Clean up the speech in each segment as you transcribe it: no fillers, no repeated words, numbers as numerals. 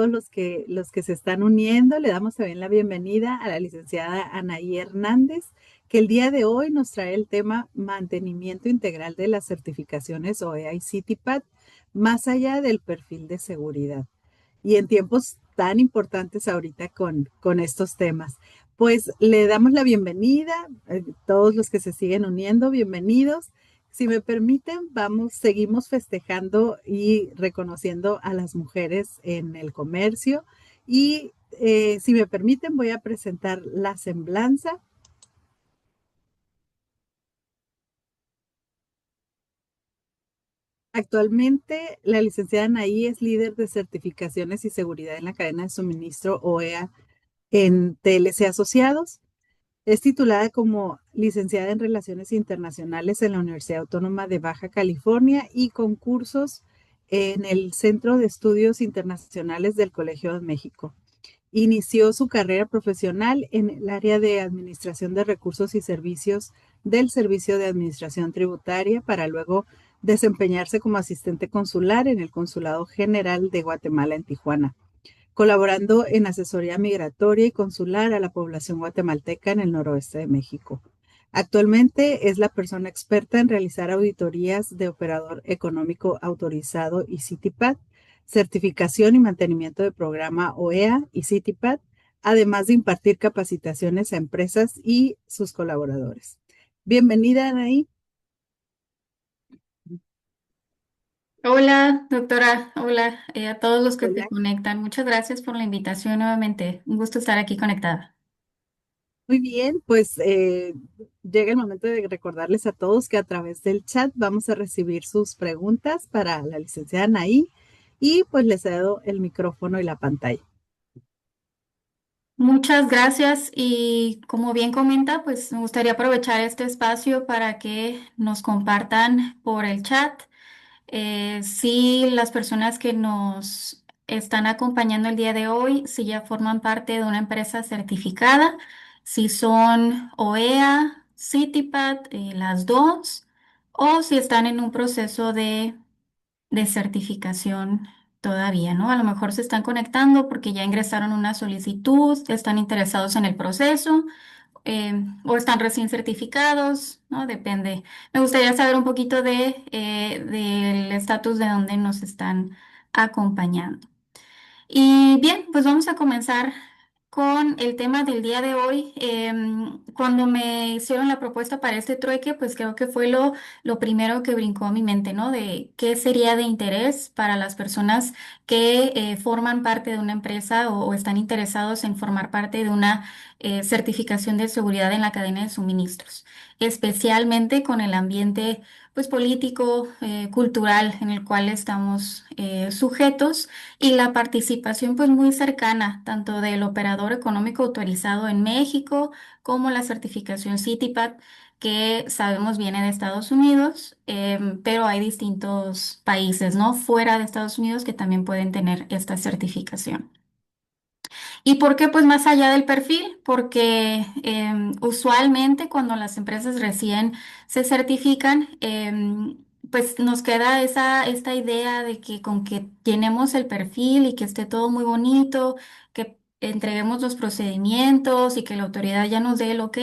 los que se están uniendo. Le damos también la bienvenida a la licenciada Anaí Hernández, que el día de hoy nos trae el tema mantenimiento integral de las certificaciones OEA y CITIPAT, más allá del perfil de seguridad. Y en tiempos tan importantes ahorita con estos temas. Pues le damos la bienvenida, todos los que se siguen uniendo, bienvenidos. Si me permiten, seguimos festejando y reconociendo a las mujeres en el comercio. Y si me permiten, voy a presentar la semblanza. Actualmente, la licenciada Anaí es líder de certificaciones y seguridad en la cadena de suministro OEA en TLC Asociados. Es titulada como licenciada en Relaciones Internacionales en la Universidad Autónoma de Baja California y con cursos en el Centro de Estudios Internacionales del Colegio de México. Inició su carrera profesional en el área de Administración de Recursos y Servicios del Servicio de Administración Tributaria para luego desempeñarse como asistente consular en el Consulado General de Guatemala en Tijuana, colaborando en asesoría migratoria y consular a la población guatemalteca en el noroeste de México. Actualmente es la persona experta en realizar auditorías de operador económico autorizado y CITIPAT, certificación y mantenimiento de programa OEA y CITIPAT, además de impartir capacitaciones a empresas y sus colaboradores. Bienvenida, Anaí. Hola, doctora. Hola, a todos los que se Hola. conectan. Muchas gracias por la invitación nuevamente. Un gusto estar aquí conectada. Muy bien, pues llega el momento de recordarles a todos que a través del chat vamos a recibir sus preguntas para la licenciada Anaí y pues les cedo el micrófono y la pantalla. Muchas gracias y como bien comenta, pues me gustaría aprovechar este espacio para que nos compartan por el chat si las personas que nos están acompañando el día de hoy, si ya forman parte de una empresa certificada, si son OEA, CITIPAT, las dos, o si están en un proceso de certificación todavía, ¿no? A lo mejor se están conectando porque ya ingresaron una solicitud, están interesados en el proceso o están recién certificados, ¿no? Depende. Me gustaría saber un poquito del estatus de donde nos están acompañando. Y bien, pues vamos a comenzar con el tema del día de hoy. Cuando me hicieron la propuesta para este trueque, pues creo que fue lo primero que brincó a mi mente, ¿no? De qué sería de interés para las personas que forman parte de una empresa o están interesados en formar parte de una certificación de seguridad en la cadena de suministros, especialmente con el ambiente, pues político, cultural en el cual estamos sujetos y la participación pues muy cercana tanto del operador económico autorizado en México como la certificación CITIPAT que sabemos viene de Estados Unidos, pero hay distintos países, ¿no? Fuera de Estados Unidos que también pueden tener esta certificación. ¿Y por qué? Pues más allá del perfil, porque usualmente cuando las empresas recién se certifican, pues nos queda esta idea de que con que llenemos el perfil y que esté todo muy bonito, que entreguemos los procedimientos y que la autoridad ya nos dé el ok,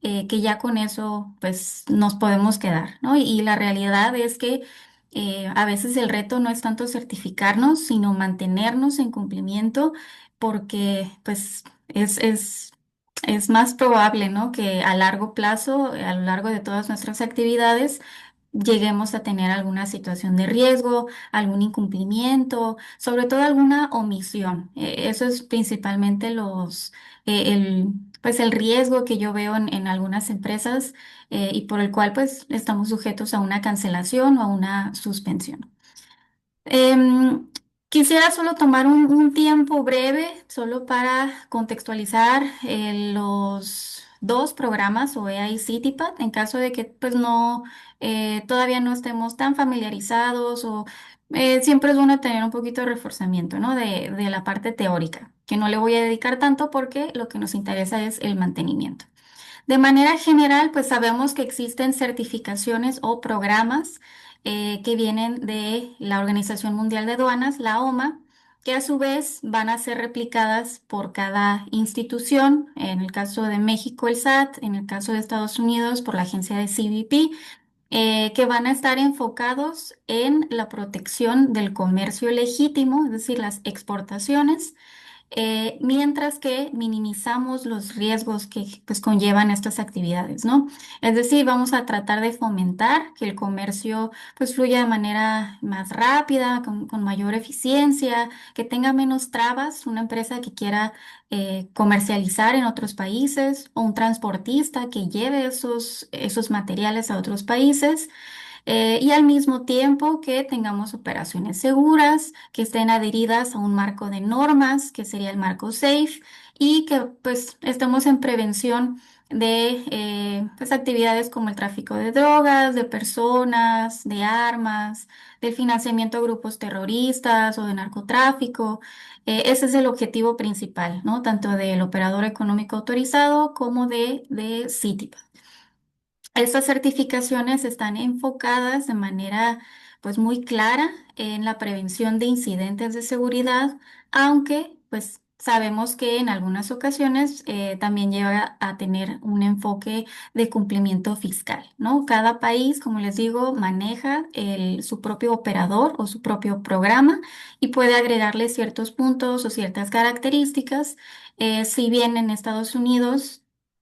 que ya con eso pues nos podemos quedar, ¿no? Y la realidad es que a veces el reto no es tanto certificarnos, sino mantenernos en cumplimiento porque pues es más probable, ¿no? Que a largo plazo, a lo largo de todas nuestras actividades, lleguemos a tener alguna situación de riesgo, algún incumplimiento, sobre todo alguna omisión. Eso es principalmente pues el riesgo que yo veo en algunas empresas y por el cual pues estamos sujetos a una cancelación o a una suspensión. Em, Quisiera solo tomar un tiempo breve, solo para contextualizar los dos programas, OEA y CITIPAT, en caso de que pues no todavía no estemos tan familiarizados o siempre es bueno tener un poquito de reforzamiento, ¿no? De la parte teórica, que no le voy a dedicar tanto porque lo que nos interesa es el mantenimiento. De manera general, pues sabemos que existen certificaciones o programas que vienen de la Organización Mundial de Aduanas, la OMA, que a su vez van a ser replicadas por cada institución, en el caso de México el SAT, en el caso de Estados Unidos por la agencia de CBP, que van a estar enfocados en la protección del comercio legítimo, es decir, las exportaciones, mientras que minimizamos los riesgos que pues conllevan estas actividades, ¿no? Es decir, vamos a tratar de fomentar que el comercio pues fluya de manera más rápida, con mayor eficiencia, que tenga menos trabas, una empresa que quiera comercializar en otros países o un transportista que lleve esos materiales a otros países, y al mismo tiempo que tengamos operaciones seguras, que estén adheridas a un marco de normas, que sería el marco SAFE, y que pues estemos en prevención de pues, actividades como el tráfico de drogas, de personas, de armas, del financiamiento a grupos terroristas o de narcotráfico. Ese es el objetivo principal, ¿no? Tanto del operador económico autorizado como de Citibank. Estas certificaciones están enfocadas de manera pues muy clara en la prevención de incidentes de seguridad, aunque pues sabemos que en algunas ocasiones también lleva a tener un enfoque de cumplimiento fiscal, ¿no? Cada país, como les digo, maneja su propio operador o su propio programa y puede agregarle ciertos puntos o ciertas características. Si bien en Estados Unidos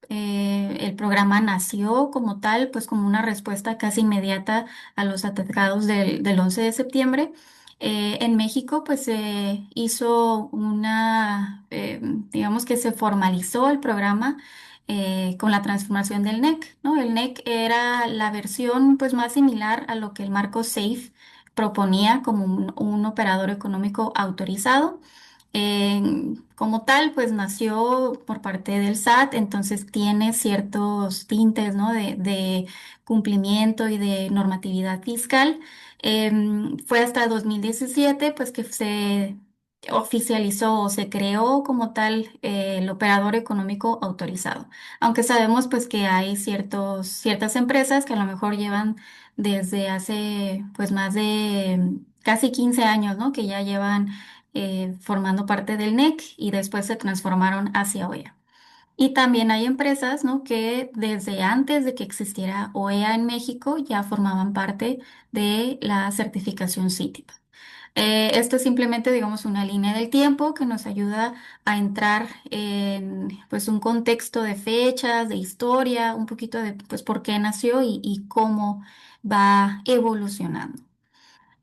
el programa nació como tal, pues como una respuesta casi inmediata a los atentados del 11 de septiembre. En México, pues se hizo digamos que se formalizó el programa con la transformación del NEC, ¿no? El NEC era la versión pues más similar a lo que el marco SAFE proponía como un operador económico autorizado. Como tal, pues nació por parte del SAT, entonces tiene ciertos tintes, ¿no? de cumplimiento y de normatividad fiscal. Fue hasta 2017, pues que se oficializó o se creó como tal el operador económico autorizado. Aunque sabemos pues que hay ciertas empresas que a lo mejor llevan desde hace pues más de casi 15 años, ¿no? Que ya llevan formando parte del NEC y después se transformaron hacia OEA. Y también hay empresas, ¿no? Que desde antes de que existiera OEA en México ya formaban parte de la certificación CITIP. Esto es simplemente, digamos, una línea del tiempo que nos ayuda a entrar en, pues, un contexto de fechas, de historia, un poquito de, pues, por qué nació y cómo va evolucionando.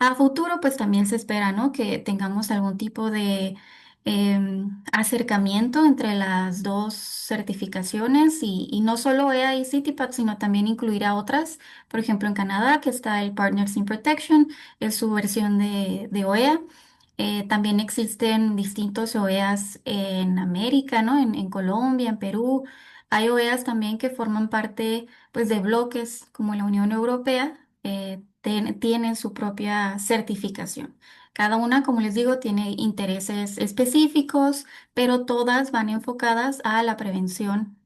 A futuro, pues también se espera, ¿no? Que tengamos algún tipo de acercamiento entre las dos certificaciones y no solo EA y CITIPAT, sino también incluirá otras. Por ejemplo, en Canadá, que está el Partners in Protection, es su versión de OEA. También existen distintos OEAs en América, ¿no? En Colombia, en Perú. Hay OEAs también que forman parte, pues, de bloques como la Unión Europea. Tienen su propia certificación. Cada una, como les digo, tiene intereses específicos, pero todas van enfocadas a la prevención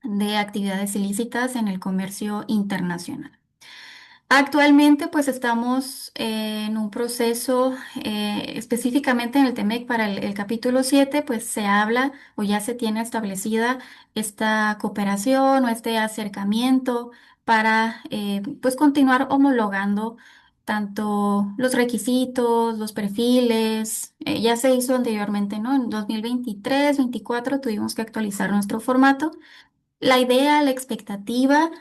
de actividades ilícitas en el comercio internacional. Actualmente, pues estamos en un proceso específicamente en el TEMEC para el capítulo 7, pues se habla o ya se tiene establecida esta cooperación o este acercamiento para pues continuar homologando tanto los requisitos, los perfiles. Ya se hizo anteriormente, ¿no? En 2023, 2024 tuvimos que actualizar nuestro formato. La idea, la expectativa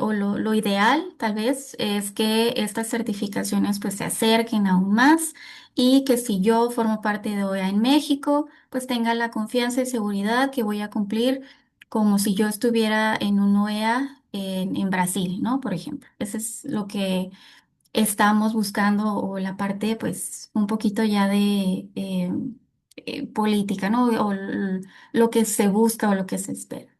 o lo ideal tal vez es que estas certificaciones pues se acerquen aún más y que si yo formo parte de OEA en México pues tenga la confianza y seguridad que voy a cumplir como si yo estuviera en un OEA en Brasil, ¿no? Por ejemplo. Eso es lo que estamos buscando o la parte pues un poquito ya de política, ¿no? O lo que se busca o lo que se espera.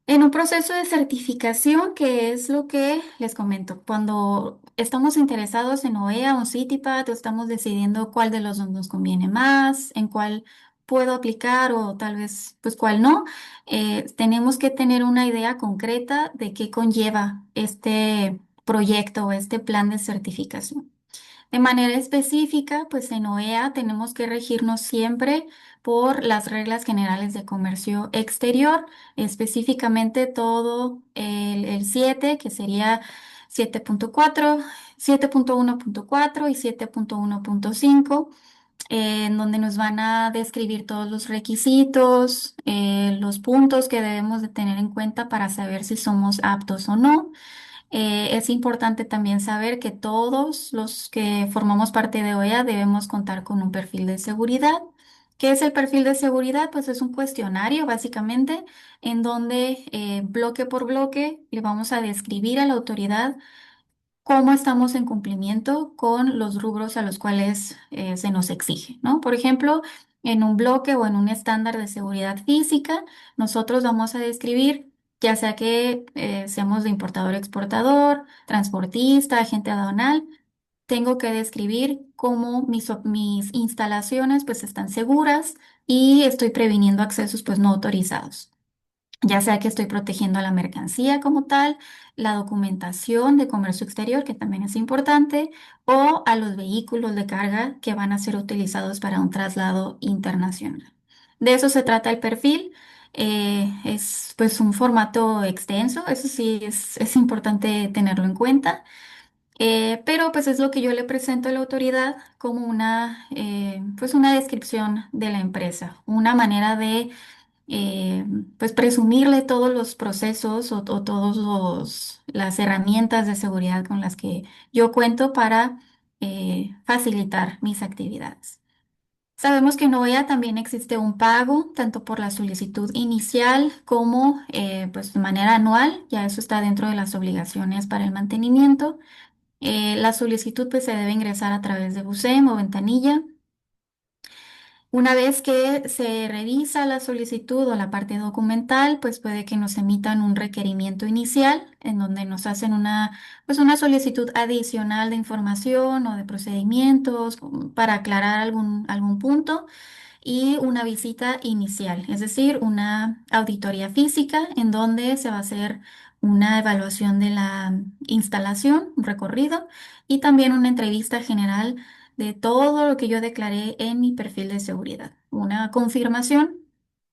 En un proceso de certificación, que es lo que les comento, cuando estamos interesados en OEA o CITIPAT, o estamos decidiendo cuál de los dos nos conviene más, en cuál puedo aplicar o tal vez pues cuál no, tenemos que tener una idea concreta de qué conlleva este proyecto o este plan de certificación. De manera específica, pues en OEA tenemos que regirnos siempre por las reglas generales de comercio exterior, específicamente todo el 7, que sería 7.4, 7.1.4 y 7.1.5, en donde nos van a describir todos los requisitos, los puntos que debemos de tener en cuenta para saber si somos aptos o no. Es importante también saber que todos los que formamos parte de OEA debemos contar con un perfil de seguridad. ¿Qué es el perfil de seguridad? Pues es un cuestionario básicamente en donde bloque por bloque le vamos a describir a la autoridad cómo estamos en cumplimiento con los rubros a los cuales se nos exige, ¿no? Por ejemplo, en un bloque o en un estándar de seguridad física, nosotros vamos a describir, ya sea que seamos de importador-exportador, transportista, agente aduanal, tengo que describir cómo mis instalaciones pues están seguras y estoy previniendo accesos pues no autorizados, ya sea que estoy protegiendo a la mercancía como tal, la documentación de comercio exterior, que también es importante, o a los vehículos de carga que van a ser utilizados para un traslado internacional. De eso se trata el perfil. Es pues un formato extenso, eso sí es importante tenerlo en cuenta. Pero pues es lo que yo le presento a la autoridad como pues una descripción de la empresa, una manera de eh, pues presumirle todos los procesos o todos las herramientas de seguridad con las que yo cuento para facilitar mis actividades. Sabemos que en OEA también existe un pago, tanto por la solicitud inicial como pues de manera anual, ya eso está dentro de las obligaciones para el mantenimiento. La solicitud pues se debe ingresar a través de BUSEM o ventanilla. Una vez que se revisa la solicitud o la parte documental, pues puede que nos emitan un requerimiento inicial en donde nos hacen pues una solicitud adicional de información o de procedimientos para aclarar algún punto y una visita inicial, es decir, una auditoría física en donde se va a hacer una evaluación de la instalación, un recorrido y también una entrevista general de todo lo que yo declaré en mi perfil de seguridad, una confirmación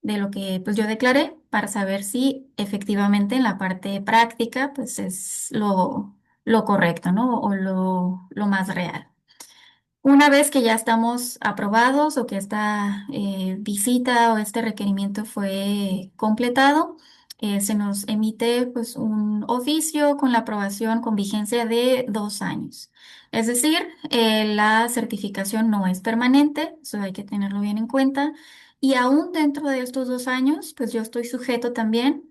de lo que pues yo declaré para saber si efectivamente en la parte práctica pues es lo correcto, ¿no? O lo más real. Una vez que ya estamos aprobados o que esta visita o este requerimiento fue completado, se nos emite pues un oficio con la aprobación con vigencia de 2 años. Es decir, la certificación no es permanente, eso hay que tenerlo bien en cuenta. Y aún dentro de estos 2 años, pues yo estoy sujeto también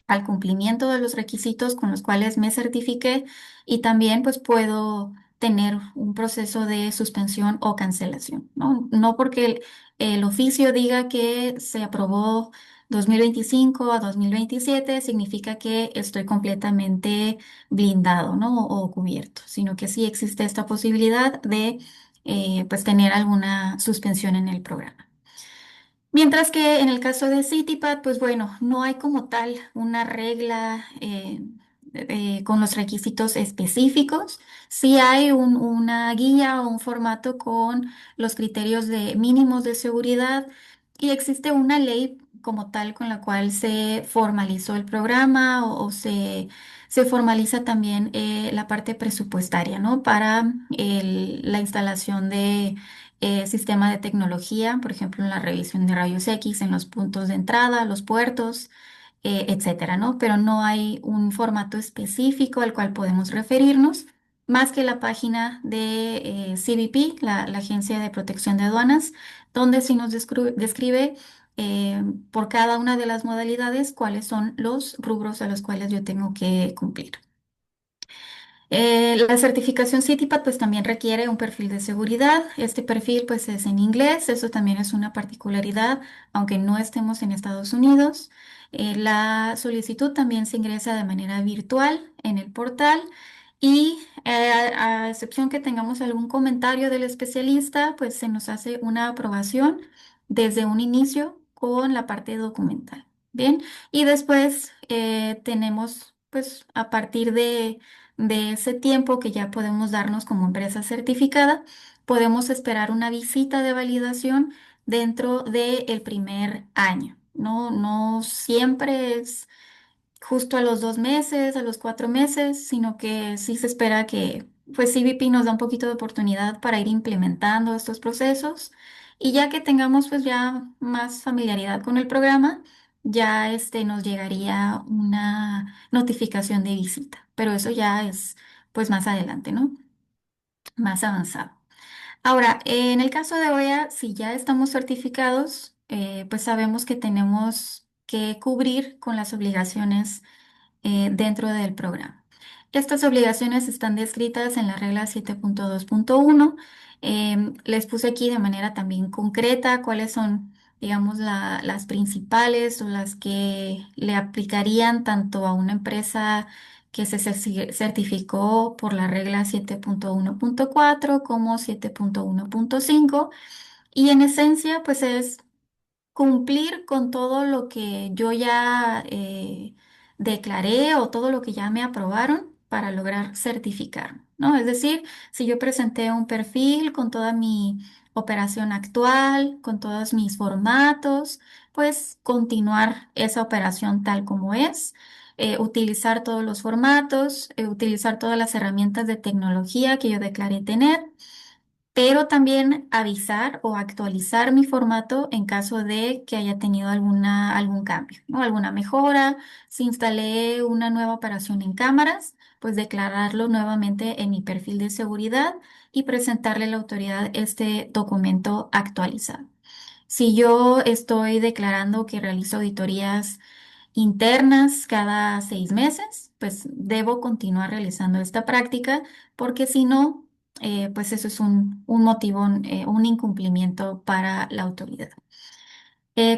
al cumplimiento de los requisitos con los cuales me certifiqué y también pues puedo tener un proceso de suspensión o cancelación, ¿no? No porque el oficio diga que se aprobó 2025 a 2027 significa que estoy completamente blindado, ¿no? O cubierto, sino que sí existe esta posibilidad de pues tener alguna suspensión en el programa. Mientras que en el caso de CityPad, pues bueno, no hay como tal una regla con los requisitos específicos. Sí hay una guía o un formato con los criterios de mínimos de seguridad y existe una ley como tal con la cual se formalizó el programa se formaliza también la parte presupuestaria, ¿no? Para la instalación de sistema de tecnología, por ejemplo, en la revisión de rayos X en los puntos de entrada, los puertos, etcétera, ¿no? Pero no hay un formato específico al cual podemos referirnos, más que la página de CBP, la Agencia de Protección de Aduanas, donde sí nos describe por cada una de las modalidades cuáles son los rubros a los cuales yo tengo que cumplir. La certificación CityPad pues también requiere un perfil de seguridad. Este perfil pues es en inglés, eso también es una particularidad, aunque no estemos en Estados Unidos. La solicitud también se ingresa de manera virtual en el portal y a excepción que tengamos algún comentario del especialista, pues se nos hace una aprobación desde un inicio con la parte documental. Bien, y después tenemos pues a partir de ese tiempo que ya podemos darnos como empresa certificada, podemos esperar una visita de validación dentro del primer año. No, no siempre es justo a los 2 meses, a los 4 meses, sino que sí se espera que, pues CBP nos da un poquito de oportunidad para ir implementando estos procesos y ya que tengamos pues ya más familiaridad con el programa, ya nos llegaría una notificación de visita, pero eso ya es pues más adelante, ¿no? Más avanzado. Ahora, en el caso de OEA, si ya estamos certificados, pues sabemos que tenemos que cubrir con las obligaciones dentro del programa. Estas obligaciones están descritas en la regla 7.2.1. Les puse aquí de manera también concreta cuáles son, digamos, las principales o las que le aplicarían tanto a una empresa que se certificó por la regla 7.1.4 como 7.1.5. Y en esencia, pues es cumplir con todo lo que yo ya declaré o todo lo que ya me aprobaron para lograr certificar, ¿no? Es decir, si yo presenté un perfil con toda mi operación actual, con todos mis formatos, pues continuar esa operación tal como es. Utilizar todos los formatos, utilizar todas las herramientas de tecnología que yo declaré tener, pero también avisar o actualizar mi formato en caso de que haya tenido algún cambio, ¿no? Alguna mejora. Si instalé una nueva operación en cámaras, pues declararlo nuevamente en mi perfil de seguridad y presentarle a la autoridad este documento actualizado. Si yo estoy declarando que realizo auditorías internas cada 6 meses, pues debo continuar realizando esta práctica porque si no, pues eso es un motivo, un incumplimiento para la autoridad.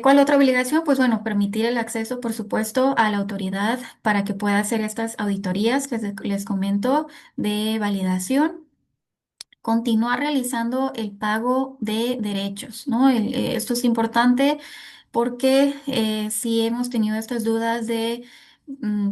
¿Cuál otra obligación? Pues bueno, permitir el acceso, por supuesto, a la autoridad para que pueda hacer estas auditorías que les comento de validación. Continuar realizando el pago de derechos, ¿no? Esto es importante porque si hemos tenido estas dudas de,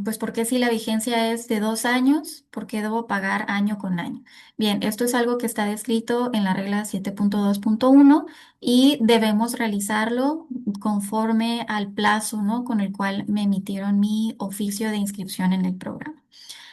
pues, ¿por qué si la vigencia es de 2 años? ¿Por qué debo pagar año con año? Bien, esto es algo que está descrito en la regla 7.2.1 y debemos realizarlo conforme al plazo, ¿no? Con el cual me emitieron mi oficio de inscripción en el programa.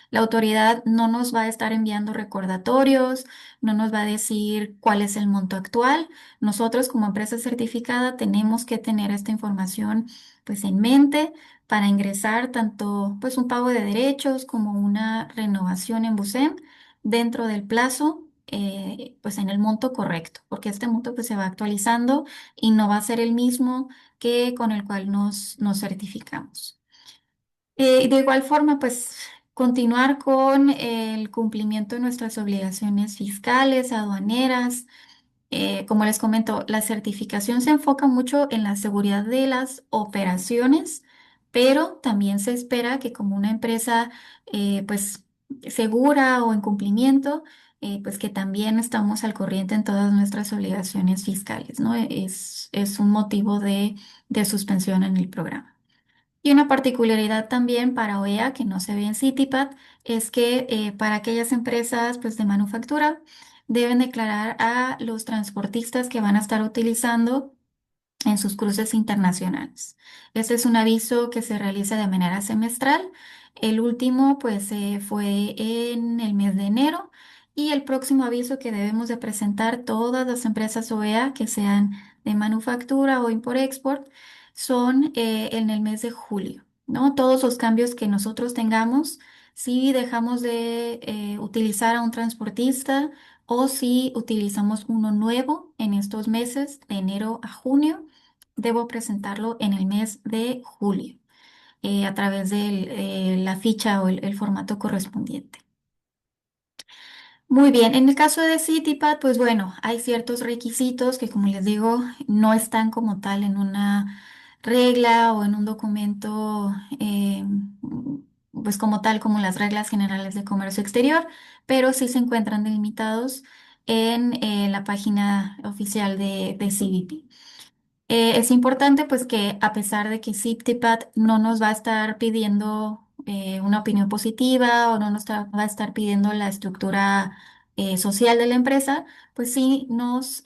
La autoridad no nos va a estar enviando recordatorios, no nos va a decir cuál es el monto actual. Nosotros como empresa certificada tenemos que tener esta información pues en mente para ingresar tanto pues un pago de derechos como una renovación en BUSEM dentro del plazo. Pues en el monto correcto, porque este monto pues se va actualizando y no va a ser el mismo que con el cual nos certificamos. De igual forma, pues continuar con el cumplimiento de nuestras obligaciones fiscales, aduaneras. Como les comento, la certificación se enfoca mucho en la seguridad de las operaciones, pero también se espera que como una empresa pues segura o en cumplimiento, pues que también estamos al corriente en todas nuestras obligaciones fiscales, ¿no? Es un motivo de suspensión en el programa. Y una particularidad también para OEA que no se ve en CityPad es que para aquellas empresas pues, de manufactura deben declarar a los transportistas que van a estar utilizando en sus cruces internacionales. Este es un aviso que se realiza de manera semestral. El último pues fue en el mes de enero y el próximo aviso que debemos de presentar todas las empresas OEA que sean de manufactura o import-export son en el mes de julio, ¿no? Todos los cambios que nosotros tengamos, si dejamos de utilizar a un transportista o si utilizamos uno nuevo en estos meses de enero a junio, debo presentarlo en el mes de julio a través de la ficha o el formato correspondiente. Muy bien, en el caso de CityPad, pues bueno, hay ciertos requisitos que, como les digo, no están como tal en una regla o en un documento, pues como tal, como las reglas generales de comercio exterior, pero sí se encuentran delimitados en la página oficial de CBP. Es importante pues que a pesar de que CityPad no nos va a estar pidiendo una opinión positiva o no va a estar pidiendo la estructura social de la empresa, pues sí nos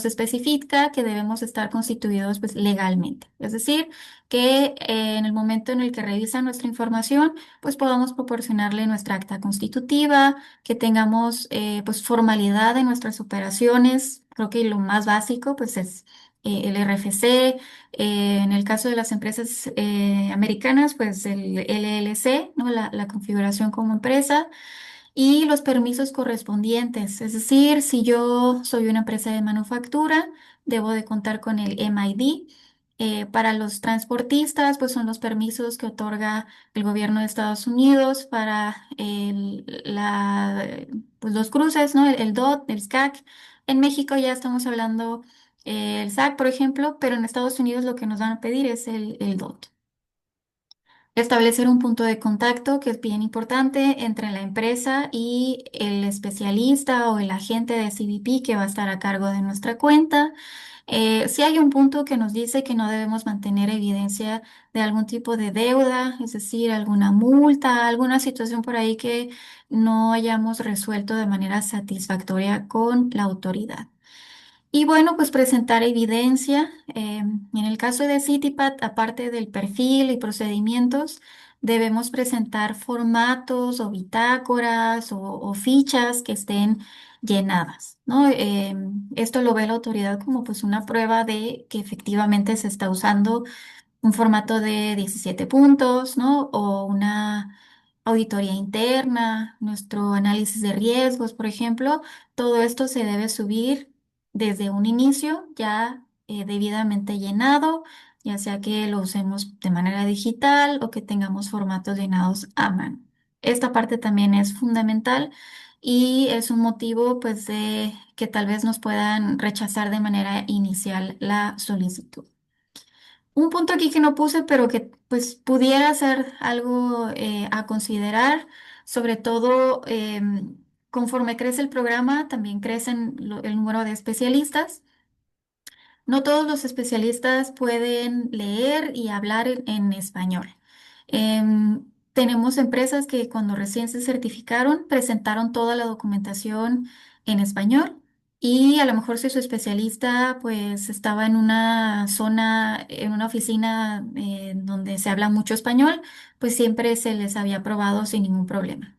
especifica que debemos estar constituidos pues, legalmente. Es decir, que en el momento en el que revisan nuestra información, pues podamos proporcionarle nuestra acta constitutiva, que tengamos pues formalidad en nuestras operaciones. Creo que lo más básico pues es el RFC. En el caso de las empresas americanas, pues el LLC, ¿no? La configuración como empresa y los permisos correspondientes. Es decir, si yo soy una empresa de manufactura, debo de contar con el MID. Para los transportistas, pues son los permisos que otorga el gobierno de Estados Unidos para pues los cruces, ¿no? El DOT, el SCAC. En México ya estamos hablando el SAC, por ejemplo, pero en Estados Unidos lo que nos van a pedir es el DOT. Establecer un punto de contacto que es bien importante entre la empresa y el especialista o el agente de CBP que va a estar a cargo de nuestra cuenta. Si hay un punto que nos dice que no debemos mantener evidencia de algún tipo de deuda, es decir, alguna multa, alguna situación por ahí que no hayamos resuelto de manera satisfactoria con la autoridad. Y bueno, pues presentar evidencia. En el caso de CityPad, aparte del perfil y procedimientos, debemos presentar formatos o bitácoras o fichas que estén llenadas, ¿no? Esto lo ve la autoridad como pues una prueba de que efectivamente se está usando un formato de 17 puntos, ¿no? O una auditoría interna, nuestro análisis de riesgos, por ejemplo. Todo esto se debe subir desde un inicio ya debidamente llenado, ya sea que lo usemos de manera digital o que tengamos formatos llenados a mano. Esta parte también es fundamental y es un motivo pues de que tal vez nos puedan rechazar de manera inicial la solicitud. Un punto aquí que no puse, pero que pues pudiera ser algo a considerar, sobre todo conforme crece el programa, también crecen el número de especialistas. No todos los especialistas pueden leer y hablar en español. Tenemos empresas que cuando recién se certificaron presentaron toda la documentación en español y a lo mejor si su especialista pues estaba en una zona, en una oficina donde se habla mucho español, pues siempre se les había aprobado sin ningún problema.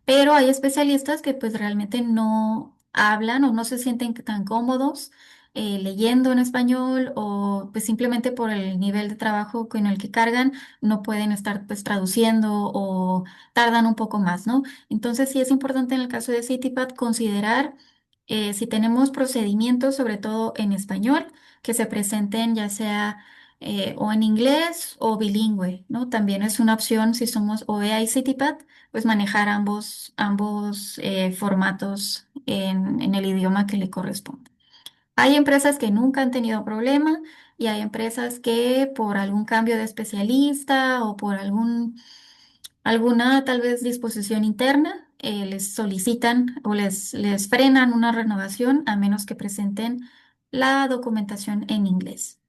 Pero hay especialistas que pues realmente no hablan o no se sienten tan cómodos leyendo en español o pues simplemente por el nivel de trabajo con el que cargan no pueden estar pues traduciendo o tardan un poco más, ¿no? Entonces sí es importante en el caso de CityPad considerar si tenemos procedimientos, sobre todo en español, que se presenten ya sea o en inglés o bilingüe, ¿no? También es una opción si somos OEA y CityPad pues manejar ambos formatos en el idioma que le corresponde. Hay empresas que nunca han tenido problema y hay empresas que por algún cambio de especialista o por alguna tal vez disposición interna les solicitan o les frenan una renovación a menos que presenten la documentación en inglés.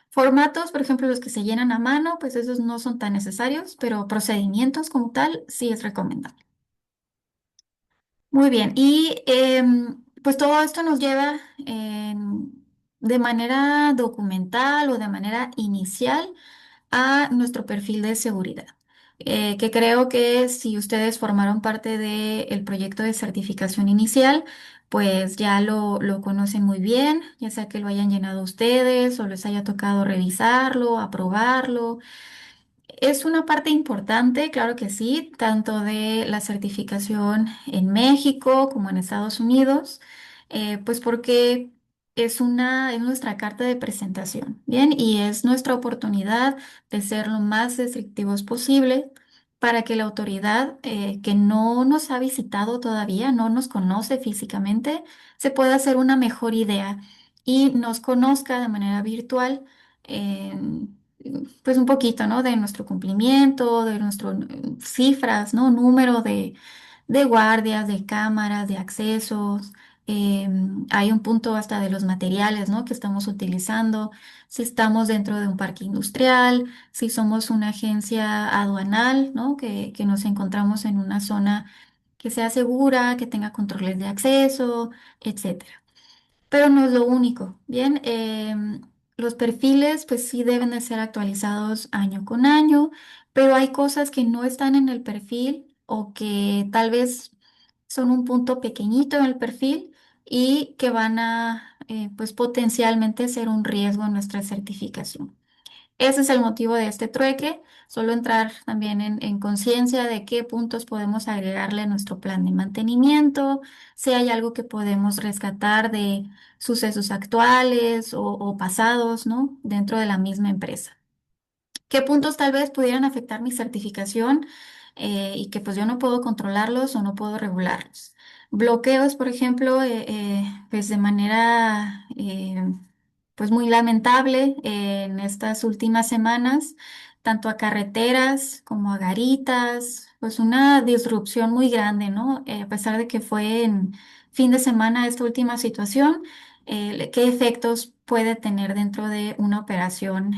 Formatos, por ejemplo, los que se llenan a mano, pues esos no son tan necesarios, pero procedimientos como tal sí es recomendable. Muy bien, y pues todo esto nos lleva de manera documental o de manera inicial a nuestro perfil de seguridad, que creo que si ustedes formaron parte del proyecto de certificación inicial, pues ya lo conocen muy bien, ya sea que lo hayan llenado ustedes o les haya tocado revisarlo, aprobarlo. Es una parte importante, claro que sí, tanto de la certificación en México como en Estados Unidos, pues porque es nuestra carta de presentación, ¿bien? Y es nuestra oportunidad de ser lo más restrictivos posible para que la autoridad que no nos ha visitado todavía, no nos conoce físicamente, se pueda hacer una mejor idea y nos conozca de manera virtual. Pues un poquito, ¿no? De nuestro cumplimiento, de nuestras cifras, ¿no? Número de guardias, de cámaras, de accesos, Hay un punto hasta de los materiales, ¿no? Que estamos utilizando, si estamos dentro de un parque industrial, si somos una agencia aduanal, ¿no? Que nos encontramos en una zona que sea segura, que tenga controles de acceso, etcétera. Pero no es lo único, ¿bien? Los perfiles pues sí deben de ser actualizados año con año, pero hay cosas que no están en el perfil o que tal vez son un punto pequeñito en el perfil y que van a pues potencialmente ser un riesgo en nuestra certificación. Ese es el motivo de este trueque, solo entrar también en conciencia de qué puntos podemos agregarle a nuestro plan de mantenimiento, si hay algo que podemos rescatar de sucesos actuales o pasados, ¿no? Dentro de la misma empresa. ¿Qué puntos tal vez pudieran afectar mi certificación y que pues yo no puedo controlarlos o no puedo regularlos? Bloqueos, por ejemplo, pues de manera pues muy lamentable en estas últimas semanas, tanto a carreteras como a garitas, pues una disrupción muy grande, ¿no? A pesar de que fue en fin de semana esta última situación, ¿qué efectos puede tener dentro de una operación,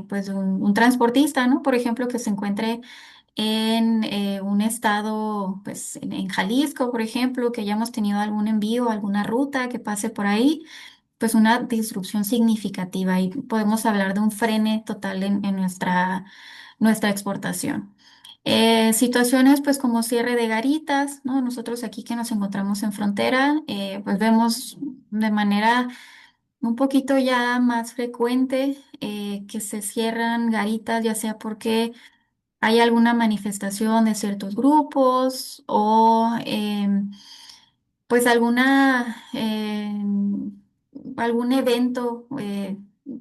pues de un transportista, ¿no? Por ejemplo, que se encuentre en un estado, pues en Jalisco, por ejemplo, que hayamos tenido algún envío, alguna ruta que pase por ahí, pues una disrupción significativa y podemos hablar de un frene total en nuestra exportación. Situaciones pues como cierre de garitas, ¿no? Nosotros aquí que nos encontramos en frontera, pues vemos de manera un poquito ya más frecuente que se cierran garitas, ya sea porque hay alguna manifestación de ciertos grupos o pues algún evento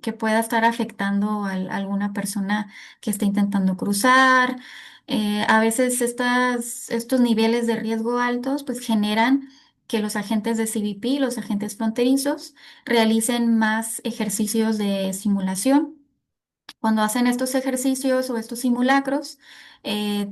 que pueda estar afectando a alguna persona que esté intentando cruzar. A veces estos niveles de riesgo altos pues generan que los agentes de CBP, los agentes fronterizos, realicen más ejercicios de simulación. Cuando hacen estos ejercicios o estos simulacros,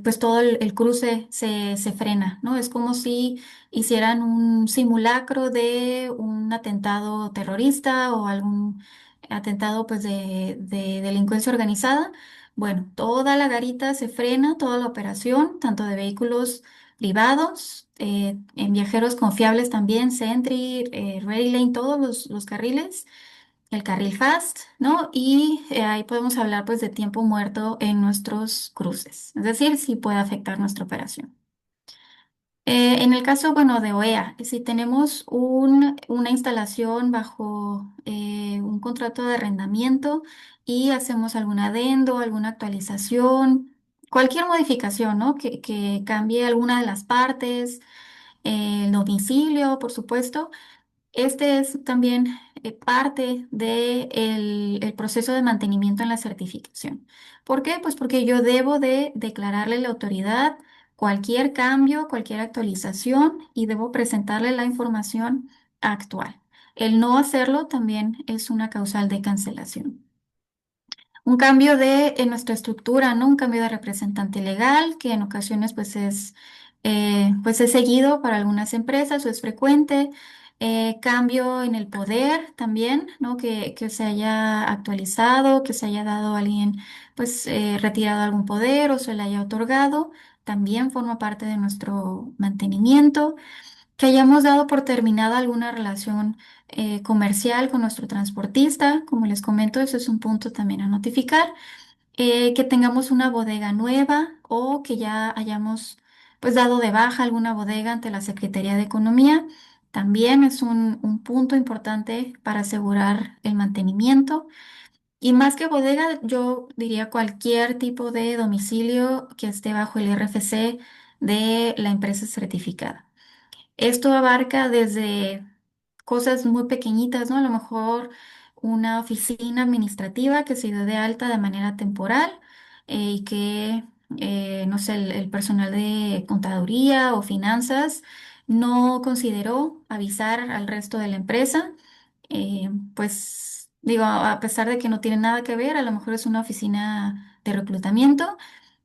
pues todo el cruce se frena, ¿no? Es como si hicieran un simulacro de un atentado terrorista o algún atentado pues de delincuencia organizada. Bueno, toda la garita se frena, toda la operación, tanto de vehículos privados, en viajeros confiables también, Sentry, Ready Lane, todos los carriles, el carril fast, ¿no? Y ahí podemos hablar pues de tiempo muerto en nuestros cruces, es decir, si puede afectar nuestra operación. En el caso, bueno, de OEA, si tenemos una instalación bajo un contrato de arrendamiento y hacemos algún adendo, alguna actualización, cualquier modificación, ¿no? Que cambie alguna de las partes, el domicilio, por supuesto. Este es también parte del proceso de mantenimiento en la certificación. ¿Por qué? Pues porque yo debo de declararle a la autoridad cualquier cambio, cualquier actualización y debo presentarle la información actual. El no hacerlo también es una causal de cancelación. Un cambio en nuestra estructura, ¿no? Un cambio de representante legal, que en ocasiones pues es seguido para algunas empresas o es frecuente. Cambio en el poder también, ¿no? Que se haya actualizado, que se haya dado a alguien, pues retirado algún poder o se le haya otorgado, también forma parte de nuestro mantenimiento. Que hayamos dado por terminada alguna relación comercial con nuestro transportista, como les comento, eso es un punto también a notificar. Que tengamos una bodega nueva o que ya hayamos pues dado de baja alguna bodega ante la Secretaría de Economía. También es un punto importante para asegurar el mantenimiento. Y más que bodega, yo diría cualquier tipo de domicilio que esté bajo el RFC de la empresa certificada. Esto abarca desde cosas muy pequeñitas, ¿no? A lo mejor una oficina administrativa que se dio de alta de manera temporal y que, no sé, el personal de contaduría o finanzas no consideró avisar al resto de la empresa. Pues digo, a pesar de que no tiene nada que ver, a lo mejor es una oficina de reclutamiento,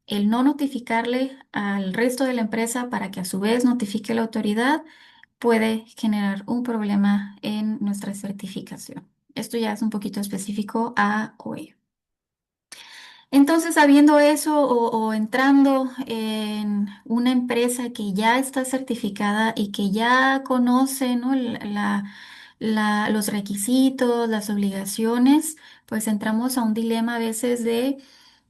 el no notificarle al resto de la empresa para que a su vez notifique a la autoridad puede generar un problema en nuestra certificación. Esto ya es un poquito específico a OE. Entonces, sabiendo eso o entrando en una empresa que ya está certificada y que ya conoce, ¿no? Los requisitos, las obligaciones, pues entramos a un dilema a veces de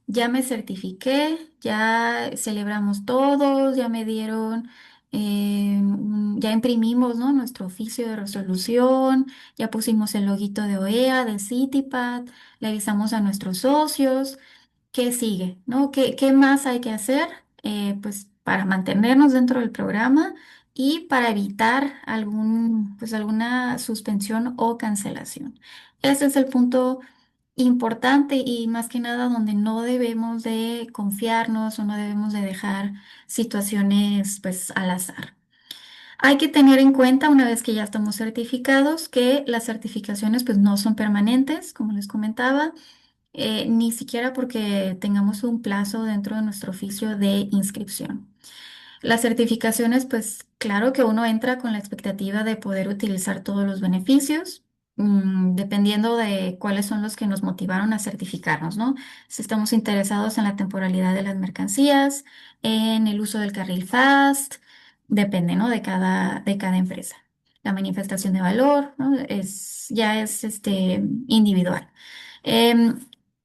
ya me certifiqué, ya celebramos todos, ya me dieron, ya imprimimos, ¿no? Nuestro oficio de resolución, ya pusimos el loguito de OEA, de CITIPAD, le avisamos a nuestros socios. ¿Qué sigue? ¿No? ¿Qué más hay que hacer? Pues para mantenernos dentro del programa y para evitar pues alguna suspensión o cancelación. Ese es el punto importante y más que nada donde no debemos de confiarnos o no debemos de dejar situaciones pues al azar. Hay que tener en cuenta una vez que ya estamos certificados que las certificaciones pues no son permanentes, como les comentaba, ni siquiera porque tengamos un plazo dentro de nuestro oficio de inscripción. Las certificaciones, pues claro que uno entra con la expectativa de poder utilizar todos los beneficios, dependiendo de cuáles son los que nos motivaron a certificarnos, ¿no? Si estamos interesados en la temporalidad de las mercancías, en el uso del carril fast, depende, ¿no? De cada empresa. La manifestación de valor, ¿no? Ya es individual. Em,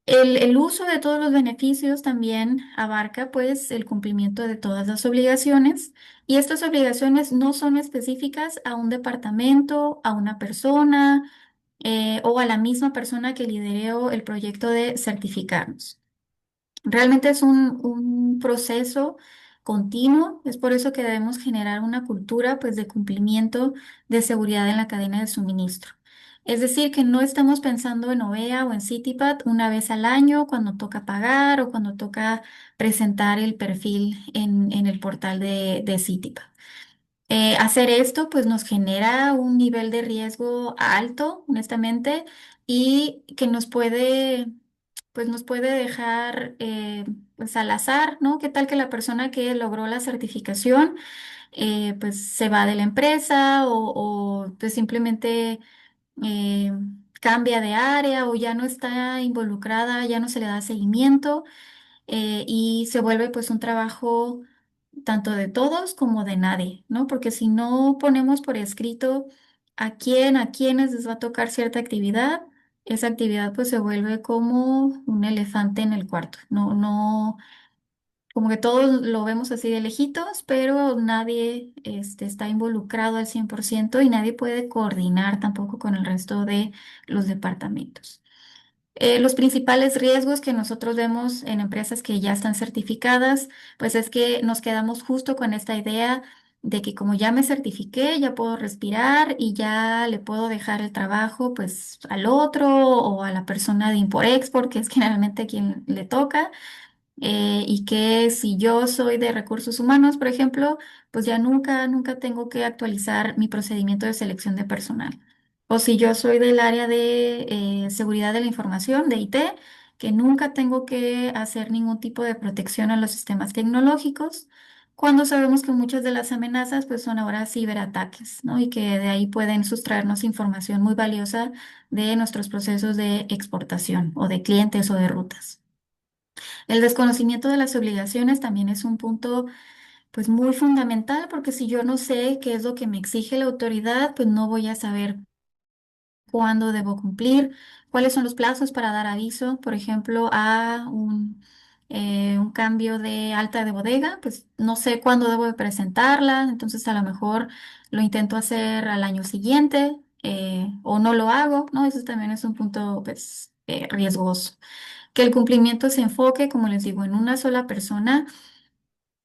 el uso de todos los beneficios también abarca pues el cumplimiento de todas las obligaciones y estas obligaciones no son específicas a un departamento, a una persona o a la misma persona que lideró el proyecto de certificarnos. Realmente es un proceso continuo, es por eso que debemos generar una cultura pues, de cumplimiento de seguridad en la cadena de suministro. Es decir, que no estamos pensando en OEA o en CityPad una vez al año cuando toca pagar o cuando toca presentar el perfil en el portal de CityPad. Hacer esto pues nos genera un nivel de riesgo alto, honestamente, y que nos puede dejar pues al azar, ¿no? ¿Qué tal que la persona que logró la certificación pues se va de la empresa pues simplemente eh, cambia de área o ya no está involucrada, ya no se le da seguimiento y se vuelve pues un trabajo tanto de todos como de nadie, ¿no? Porque si no ponemos por escrito a quiénes les va a tocar cierta actividad, esa actividad pues se vuelve como un elefante en el cuarto, no, no, como que todos lo vemos así de lejitos, pero nadie está involucrado al 100% y nadie puede coordinar tampoco con el resto de los departamentos. Los principales riesgos que nosotros vemos en empresas que ya están certificadas, pues es que nos quedamos justo con esta idea de que como ya me certifiqué, ya puedo respirar y ya le puedo dejar el trabajo pues al otro o a la persona de import-export, que es generalmente quien le toca y que si yo soy de recursos humanos, por ejemplo, pues ya nunca tengo que actualizar mi procedimiento de selección de personal. O si yo soy del área de seguridad de la información, de IT, que nunca tengo que hacer ningún tipo de protección a los sistemas tecnológicos, cuando sabemos que muchas de las amenazas pues son ahora ciberataques, ¿no? Y que de ahí pueden sustraernos información muy valiosa de nuestros procesos de exportación o de clientes o de rutas. El desconocimiento de las obligaciones también es un punto pues muy fundamental porque si yo no sé qué es lo que me exige la autoridad, pues no voy a saber cuándo debo cumplir, cuáles son los plazos para dar aviso, por ejemplo, a un cambio de alta de bodega, pues no sé cuándo debo de presentarla, entonces a lo mejor lo intento hacer al año siguiente o no lo hago, ¿no? Eso también es un punto pues riesgoso. Que el cumplimiento se enfoque, como les digo, en una sola persona,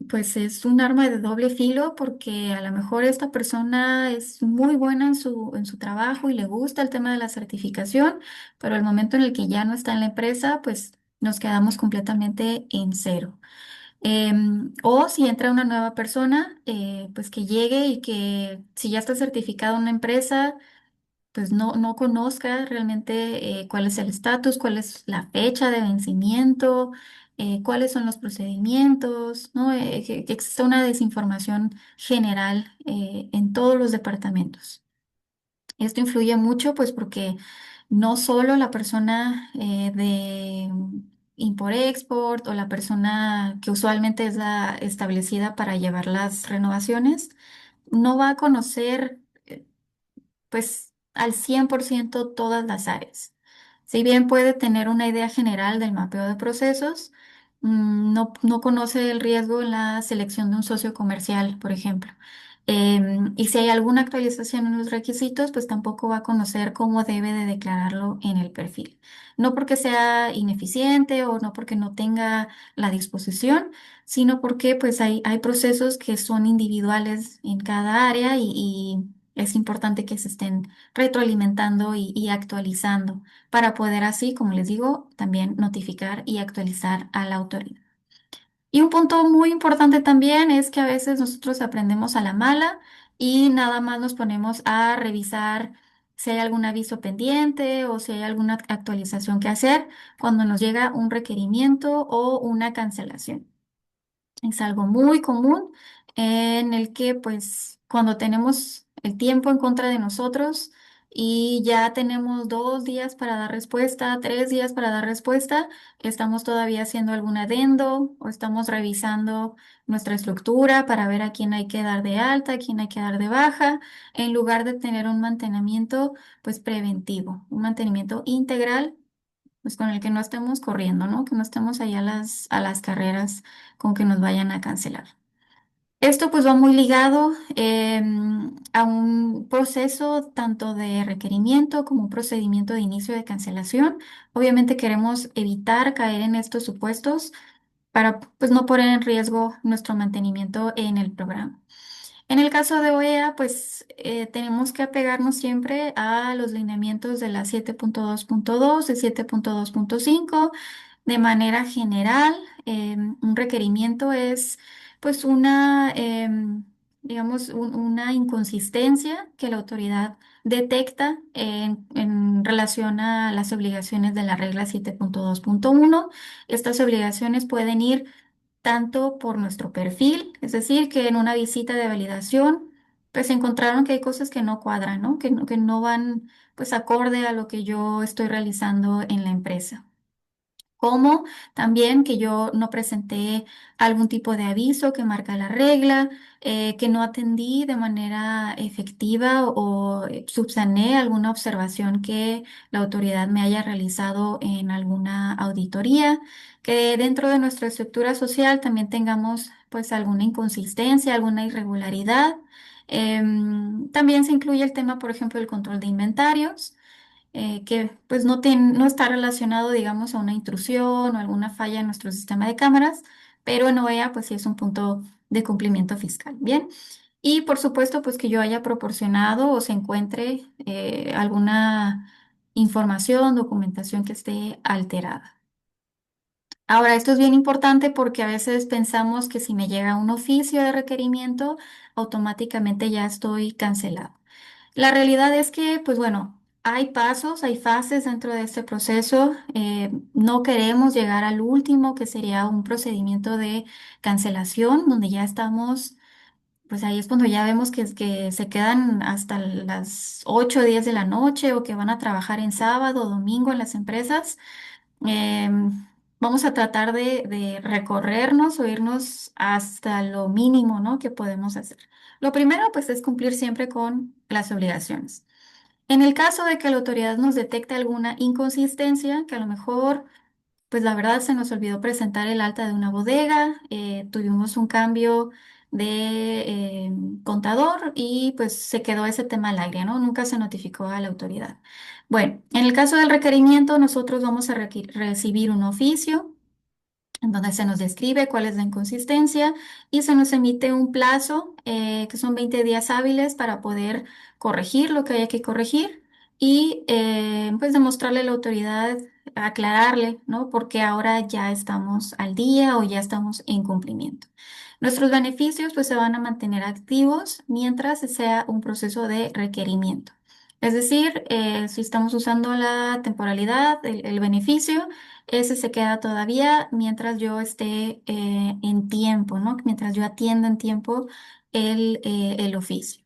pues es un arma de doble filo porque a lo mejor esta persona es muy buena en su trabajo y le gusta el tema de la certificación, pero el momento en el que ya no está en la empresa, pues nos quedamos completamente en cero. O si entra una nueva persona, pues que llegue y que si ya está certificada una empresa, pues no conozca realmente cuál es el estatus, cuál es la fecha de vencimiento, cuáles son los procedimientos, ¿no? Que exista una desinformación general en todos los departamentos. Esto influye mucho, pues, porque no solo la persona de import-export o la persona que usualmente es la establecida para llevar las renovaciones, no va a conocer pues al 100% todas las áreas. Si bien puede tener una idea general del mapeo de procesos, no conoce el riesgo en la selección de un socio comercial, por ejemplo. Y si hay alguna actualización en los requisitos, pues tampoco va a conocer cómo debe de declararlo en el perfil. No porque sea ineficiente o no porque no tenga la disposición, sino porque pues hay procesos que son individuales en cada área y es importante que se estén retroalimentando y actualizando para poder así, como les digo, también notificar y actualizar a la autoridad. Y un punto muy importante también es que a veces nosotros aprendemos a la mala y nada más nos ponemos a revisar si hay algún aviso pendiente o si hay alguna actualización que hacer cuando nos llega un requerimiento o una cancelación. Es algo muy común en el que pues cuando tenemos el tiempo en contra de nosotros y ya tenemos 2 días para dar respuesta, 3 días para dar respuesta, estamos todavía haciendo algún adendo o estamos revisando nuestra estructura para ver a quién hay que dar de alta, a quién hay que dar de baja, en lugar de tener un mantenimiento pues preventivo, un mantenimiento integral pues con el que no estemos corriendo, ¿no? Que no estemos allá a las carreras con que nos vayan a cancelar. Esto pues va muy ligado a un proceso tanto de requerimiento como un procedimiento de inicio de cancelación. Obviamente queremos evitar caer en estos supuestos para pues no poner en riesgo nuestro mantenimiento en el programa. En el caso de OEA, pues tenemos que apegarnos siempre a los lineamientos de la 7.2.2 y 7.2.5. De manera general, un requerimiento es pues digamos, una inconsistencia que la autoridad detecta en relación a las obligaciones de la regla 7.2.1. Estas obligaciones pueden ir tanto por nuestro perfil, es decir, que en una visita de validación, pues encontraron que hay cosas que no cuadran, ¿no? Que no van pues acorde a lo que yo estoy realizando en la empresa. Como también que yo no presenté algún tipo de aviso que marca la regla, que no atendí de manera efectiva o subsané alguna observación que la autoridad me haya realizado en alguna auditoría, que dentro de nuestra estructura social también tengamos pues alguna inconsistencia, alguna irregularidad. También se incluye el tema, por ejemplo, del control de inventarios que pues no está relacionado, digamos, a una intrusión o alguna falla en nuestro sistema de cámaras, pero en OEA pues sí es un punto de cumplimiento fiscal. Bien, y por supuesto pues que yo haya proporcionado o se encuentre alguna información, documentación que esté alterada. Ahora, esto es bien importante porque a veces pensamos que si me llega un oficio de requerimiento, automáticamente ya estoy cancelado. La realidad es que, pues bueno, hay pasos, hay fases dentro de este proceso. No queremos llegar al último, que sería un procedimiento de cancelación, donde ya estamos, pues ahí es cuando ya vemos que se quedan hasta las 8 o 10 de la noche o que van a trabajar en sábado o domingo en las empresas. Vamos a tratar de recorrernos o irnos hasta lo mínimo, ¿no? que podemos hacer. Lo primero, pues, es cumplir siempre con las obligaciones. En el caso de que la autoridad nos detecte alguna inconsistencia, que a lo mejor, pues la verdad se nos olvidó presentar el alta de una bodega, tuvimos un cambio de contador y pues se quedó ese tema al aire, ¿no? Nunca se notificó a la autoridad. Bueno, en el caso del requerimiento, nosotros vamos a recibir un oficio en donde se nos describe cuál es la inconsistencia y se nos emite un plazo que son 20 días hábiles para poder corregir lo que haya que corregir y pues demostrarle a la autoridad, aclararle, ¿no? Porque ahora ya estamos al día o ya estamos en cumplimiento. Nuestros beneficios pues se van a mantener activos mientras sea un proceso de requerimiento. Es decir, si estamos usando la temporalidad, el beneficio, ese se queda todavía mientras yo esté en tiempo, ¿no? Mientras yo atienda en tiempo el oficio.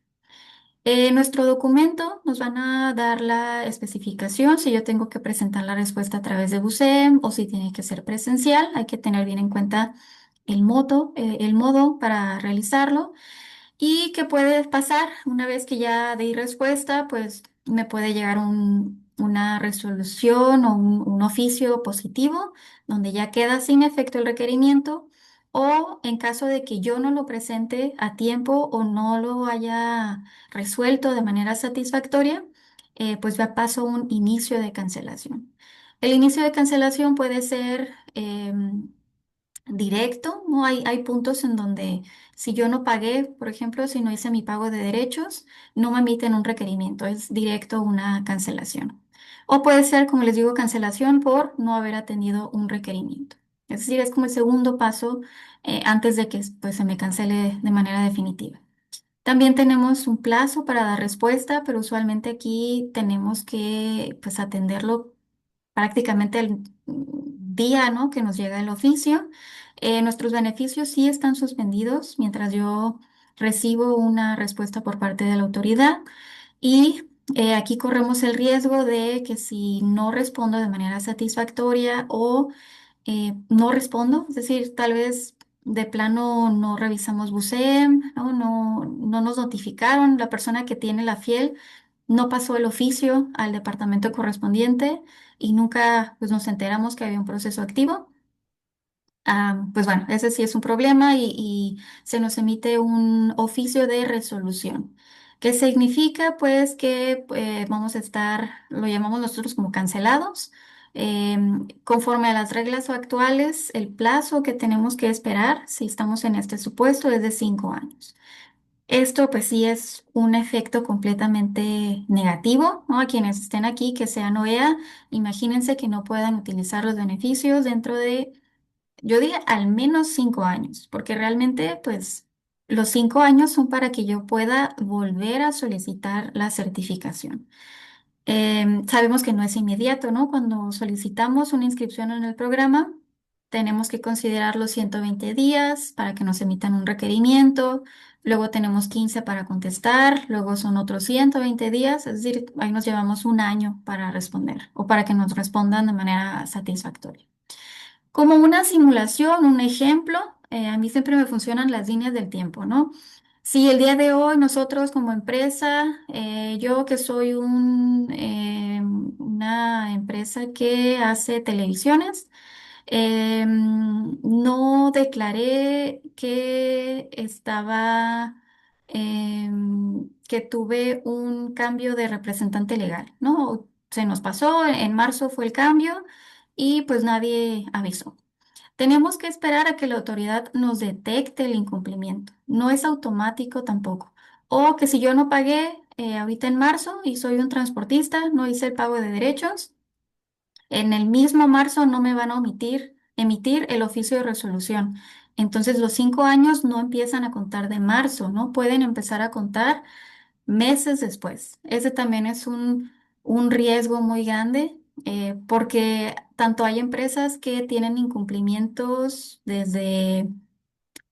Nuestro documento nos van a dar la especificación si yo tengo que presentar la respuesta a través de BUSEM o si tiene que ser presencial. Hay que tener bien en cuenta el modo para realizarlo. ¿Y qué puede pasar? Una vez que ya di respuesta, pues me puede llegar una resolución o un oficio positivo donde ya queda sin efecto el requerimiento, o en caso de que yo no lo presente a tiempo o no lo haya resuelto de manera satisfactoria, pues ya paso un inicio de cancelación. El inicio de cancelación puede ser directo, ¿no? Hay puntos en donde si yo no pagué, por ejemplo, si no hice mi pago de derechos, no me emiten un requerimiento, es directo una cancelación. O puede ser, como les digo, cancelación por no haber atendido un requerimiento. Es decir, es como el segundo paso antes de que pues, se me cancele de manera definitiva. También tenemos un plazo para dar respuesta, pero usualmente aquí tenemos que pues, atenderlo prácticamente el día, ¿no? que nos llega el oficio. Nuestros beneficios sí están suspendidos mientras yo recibo una respuesta por parte de la autoridad, y aquí corremos el riesgo de que si no respondo de manera satisfactoria o no respondo, es decir, tal vez de plano no revisamos BUSEM, ¿no? No nos notificaron, la persona que tiene la fiel no pasó el oficio al departamento correspondiente y nunca pues, nos enteramos que había un proceso activo. Pues bueno, ese sí es un problema y se nos emite un oficio de resolución. ¿Qué significa? Pues que vamos a estar, lo llamamos nosotros como cancelados. Conforme a las reglas actuales, el plazo que tenemos que esperar, si estamos en este supuesto, es de 5 años. Esto pues sí es un efecto completamente negativo, ¿no? A quienes estén aquí, que sean OEA, imagínense que no puedan utilizar los beneficios dentro de, yo diría, al menos 5 años, porque realmente pues los 5 años son para que yo pueda volver a solicitar la certificación. Sabemos que no es inmediato, ¿no? Cuando solicitamos una inscripción en el programa, tenemos que considerar los 120 días para que nos emitan un requerimiento, luego tenemos 15 para contestar, luego son otros 120 días, es decir, ahí nos llevamos un año para responder o para que nos respondan de manera satisfactoria. Como una simulación, un ejemplo, a mí siempre me funcionan las líneas del tiempo, ¿no? Si el día de hoy nosotros como empresa, yo que soy una empresa que hace televisiones, no declaré que que tuve un cambio de representante legal, ¿no? Se nos pasó, en marzo fue el cambio y pues nadie avisó. Tenemos que esperar a que la autoridad nos detecte el incumplimiento. No es automático tampoco. O que si yo no pagué ahorita en marzo y soy un transportista, no hice el pago de derechos, en el mismo marzo no me van a emitir el oficio de resolución. Entonces los 5 años no empiezan a contar de marzo, ¿no? Pueden empezar a contar meses después. Ese también es un riesgo muy grande, porque tanto hay empresas que tienen incumplimientos desde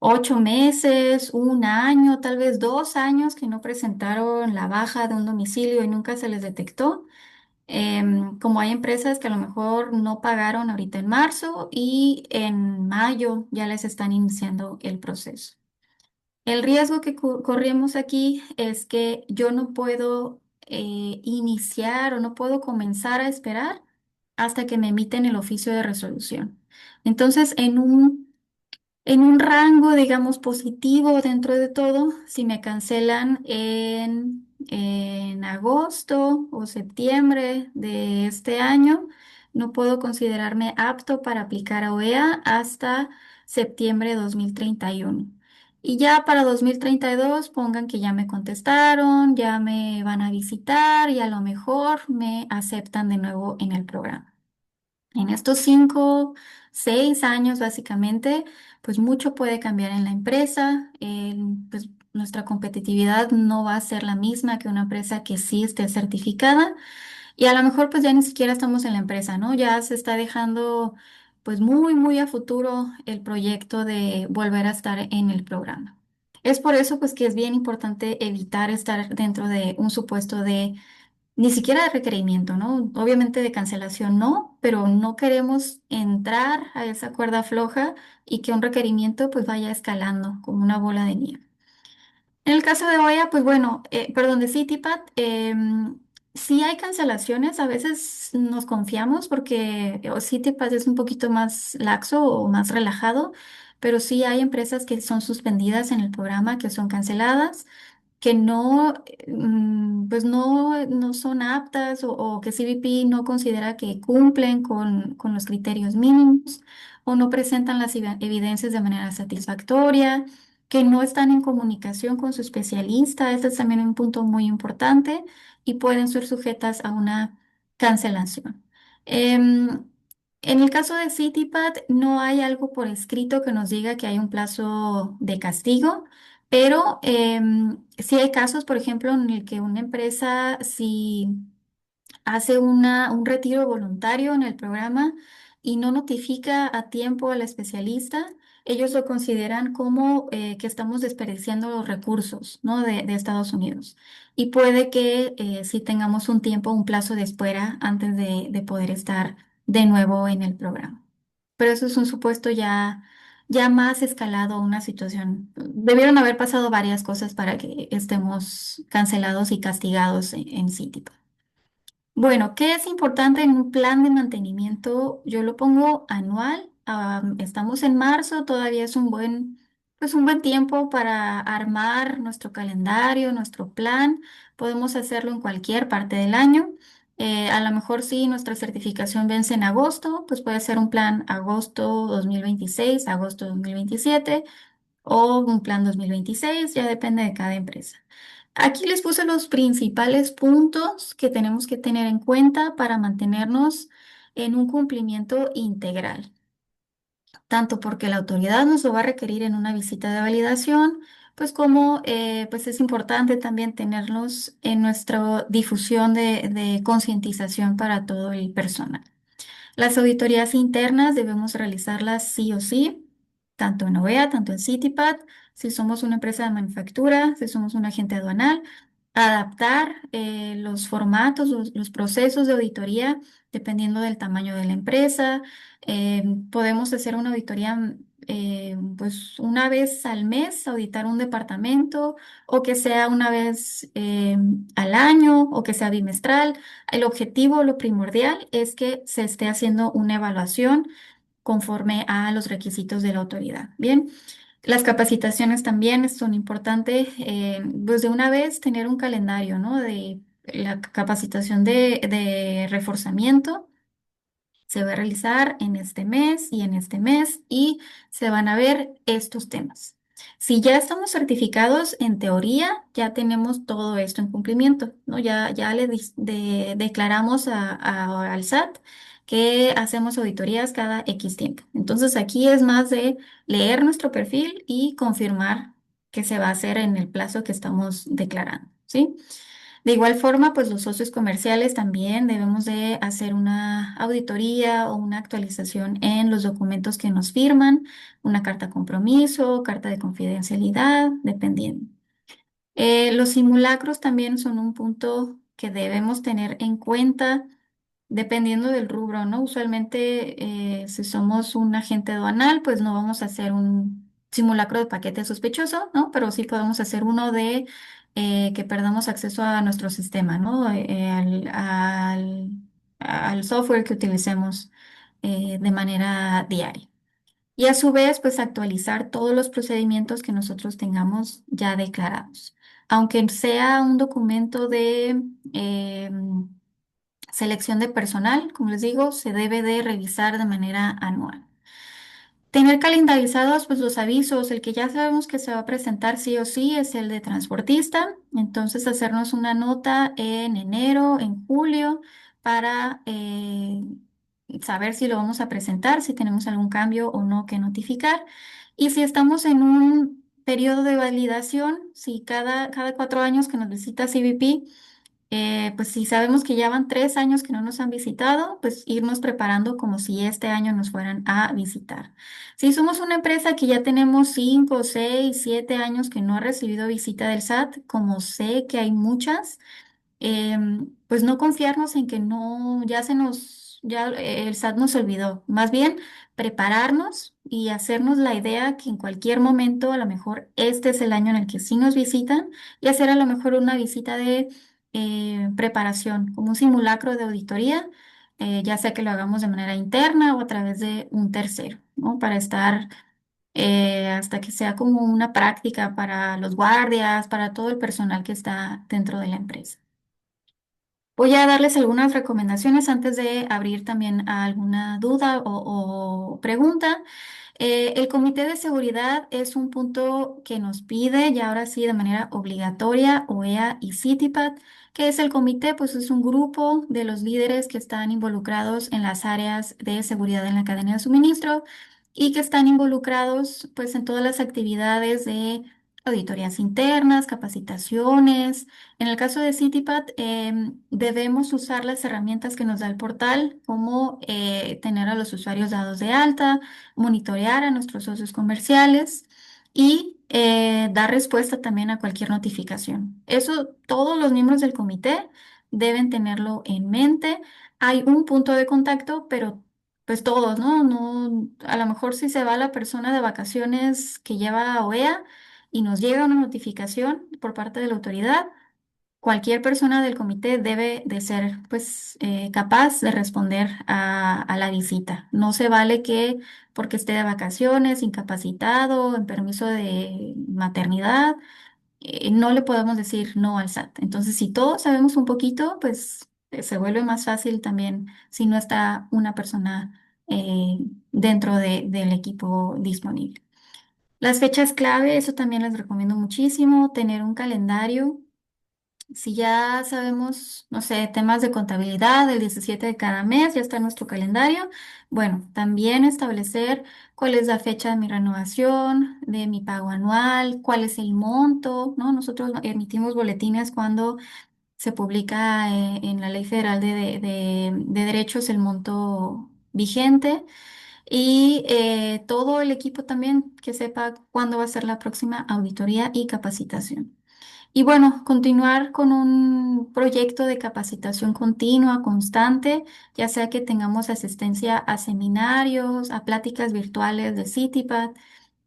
8 meses, un año, tal vez 2 años que no presentaron la baja de un domicilio y nunca se les detectó. Como hay empresas que a lo mejor no pagaron ahorita en marzo y en mayo ya les están iniciando el proceso. El riesgo que corremos aquí es que yo no puedo iniciar o no puedo comenzar a esperar hasta que me emiten el oficio de resolución. Entonces, en un rango, digamos, positivo dentro de todo, si me cancelan en agosto o septiembre de este año, no puedo considerarme apto para aplicar a OEA hasta septiembre de 2031. Y ya para 2032 pongan que ya me contestaron, ya me van a visitar y a lo mejor me aceptan de nuevo en el programa. En estos 5, 6 años, básicamente, pues mucho puede cambiar en la empresa. Pues nuestra competitividad no va a ser la misma que una empresa que sí esté certificada. Y a lo mejor pues ya ni siquiera estamos en la empresa, ¿no? Ya se está dejando pues muy, muy a futuro el proyecto de volver a estar en el programa. Es por eso pues que es bien importante evitar estar dentro de un supuesto de ni siquiera de requerimiento, ¿no? Obviamente de cancelación no, pero no queremos entrar a esa cuerda floja y que un requerimiento pues vaya escalando como una bola de nieve. En el caso de OEA, pues bueno, perdón, de CityPad, sí hay cancelaciones, a veces nos confiamos porque CityPad es un poquito más laxo o más relajado, pero sí hay empresas que son suspendidas en el programa, que son canceladas, que no, pues no son aptas o que CBP no considera que cumplen con los criterios mínimos o no presentan las evidencias de manera satisfactoria, que no están en comunicación con su especialista. Este es también un punto muy importante y pueden ser sujetas a una cancelación. Em, en el caso de CityPad, no hay algo por escrito que nos diga que hay un plazo de castigo. Pero sí hay casos, por ejemplo, en el que una empresa, si hace un retiro voluntario en el programa y no notifica a tiempo al especialista, ellos lo consideran como que estamos desperdiciando los recursos, ¿no? de Estados Unidos. Y puede que sí tengamos un tiempo, un plazo de espera antes de poder estar de nuevo en el programa. Pero eso es un supuesto ya más escalado a una situación. Debieron haber pasado varias cosas para que estemos cancelados y castigados en Citibank. Bueno, ¿qué es importante en un plan de mantenimiento? Yo lo pongo anual. Estamos en marzo, todavía es pues un buen tiempo para armar nuestro calendario, nuestro plan. Podemos hacerlo en cualquier parte del año. A lo mejor si nuestra certificación vence en agosto, pues puede ser un plan agosto 2026, agosto 2027 o un plan 2026, ya depende de cada empresa. Aquí les puse los principales puntos que tenemos que tener en cuenta para mantenernos en un cumplimiento integral, tanto porque la autoridad nos lo va a requerir en una visita de validación, pues como pues es importante también tenerlos en nuestra difusión de concientización para todo el personal. Las auditorías internas debemos realizarlas sí o sí, tanto en OEA, tanto en CityPad, si somos una empresa de manufactura, si somos un agente aduanal, adaptar los formatos, los procesos de auditoría dependiendo del tamaño de la empresa. Podemos hacer una auditoría pues una vez al mes, auditar un departamento o que sea una vez al año o que sea bimestral. El objetivo, lo primordial, es que se esté haciendo una evaluación conforme a los requisitos de la autoridad. Bien, las capacitaciones también son importantes, pues de una vez tener un calendario, ¿no? De la capacitación de reforzamiento se va a realizar en este mes y en este mes y se van a ver estos temas. Si ya estamos certificados, en teoría ya tenemos todo esto en cumplimiento, ¿no? Ya declaramos al SAT que hacemos auditorías cada X tiempo. Entonces aquí es más de leer nuestro perfil y confirmar que se va a hacer en el plazo que estamos declarando, ¿sí? De igual forma, pues los socios comerciales también debemos de hacer una auditoría o una actualización en los documentos que nos firman, una carta compromiso, carta de confidencialidad, dependiendo. Los simulacros también son un punto que debemos tener en cuenta dependiendo del rubro, ¿no? Usualmente, si somos un agente aduanal, pues no vamos a hacer un simulacro de paquete sospechoso, ¿no? Pero sí podemos hacer uno de que perdamos acceso a nuestro sistema, ¿no? Al software que utilicemos de manera diaria. Y a su vez, pues actualizar todos los procedimientos que nosotros tengamos ya declarados. Aunque sea un documento de selección de personal, como les digo, se debe de revisar de manera anual. Tener calendarizados pues los avisos, el que ya sabemos que se va a presentar sí o sí es el de transportista, entonces hacernos una nota en enero, en julio, para saber si lo vamos a presentar, si tenemos algún cambio o no que notificar. Y si estamos en un periodo de validación, si cada 4 años que nos visita CBP, pues si sabemos que ya van 3 años que no nos han visitado, pues irnos preparando como si este año nos fueran a visitar. Si somos una empresa que ya tenemos 5, 6, 7 años que no ha recibido visita del SAT, como sé que hay muchas, pues no confiarnos en que no, ya el SAT nos olvidó. Más bien prepararnos y hacernos la idea que en cualquier momento, a lo mejor este es el año en el que sí nos visitan y hacer a lo mejor una visita de preparación, como un simulacro de auditoría, ya sea que lo hagamos de manera interna o a través de un tercero, ¿no? Para estar hasta que sea como una práctica para los guardias, para todo el personal que está dentro de la empresa. Voy a darles algunas recomendaciones antes de abrir también a alguna duda o pregunta. El comité de seguridad es un punto que nos pide, y ahora sí de manera obligatoria, OEA y CITIPAT. ¿Qué es el comité? Pues es un grupo de los líderes que están involucrados en las áreas de seguridad en la cadena de suministro y que están involucrados pues en todas las actividades de auditorías internas, capacitaciones. En el caso de CityPad, debemos usar las herramientas que nos da el portal, como tener a los usuarios dados de alta, monitorear a nuestros socios comerciales y dar respuesta también a cualquier notificación. Eso todos los miembros del comité deben tenerlo en mente. Hay un punto de contacto, pero pues todos, ¿no? No, a lo mejor si se va la persona de vacaciones que lleva OEA y nos llega una notificación por parte de la autoridad, cualquier persona del comité debe de ser pues capaz de responder a la visita. No se vale que porque esté de vacaciones, incapacitado, en permiso de maternidad, no le podemos decir no al SAT. Entonces, si todos sabemos un poquito, pues se vuelve más fácil también si no está una persona dentro del equipo disponible. Las fechas clave, eso también les recomiendo muchísimo, tener un calendario. Si ya sabemos, no sé, temas de contabilidad, el 17 de cada mes, ya está en nuestro calendario. Bueno, también establecer cuál es la fecha de mi renovación, de mi pago anual, cuál es el monto, ¿no? Nosotros emitimos boletines cuando se publica en la Ley Federal de Derechos el monto vigente y todo el equipo también que sepa cuándo va a ser la próxima auditoría y capacitación. Y bueno, continuar con un proyecto de capacitación continua, constante, ya sea que tengamos asistencia a seminarios, a pláticas virtuales de CityPad.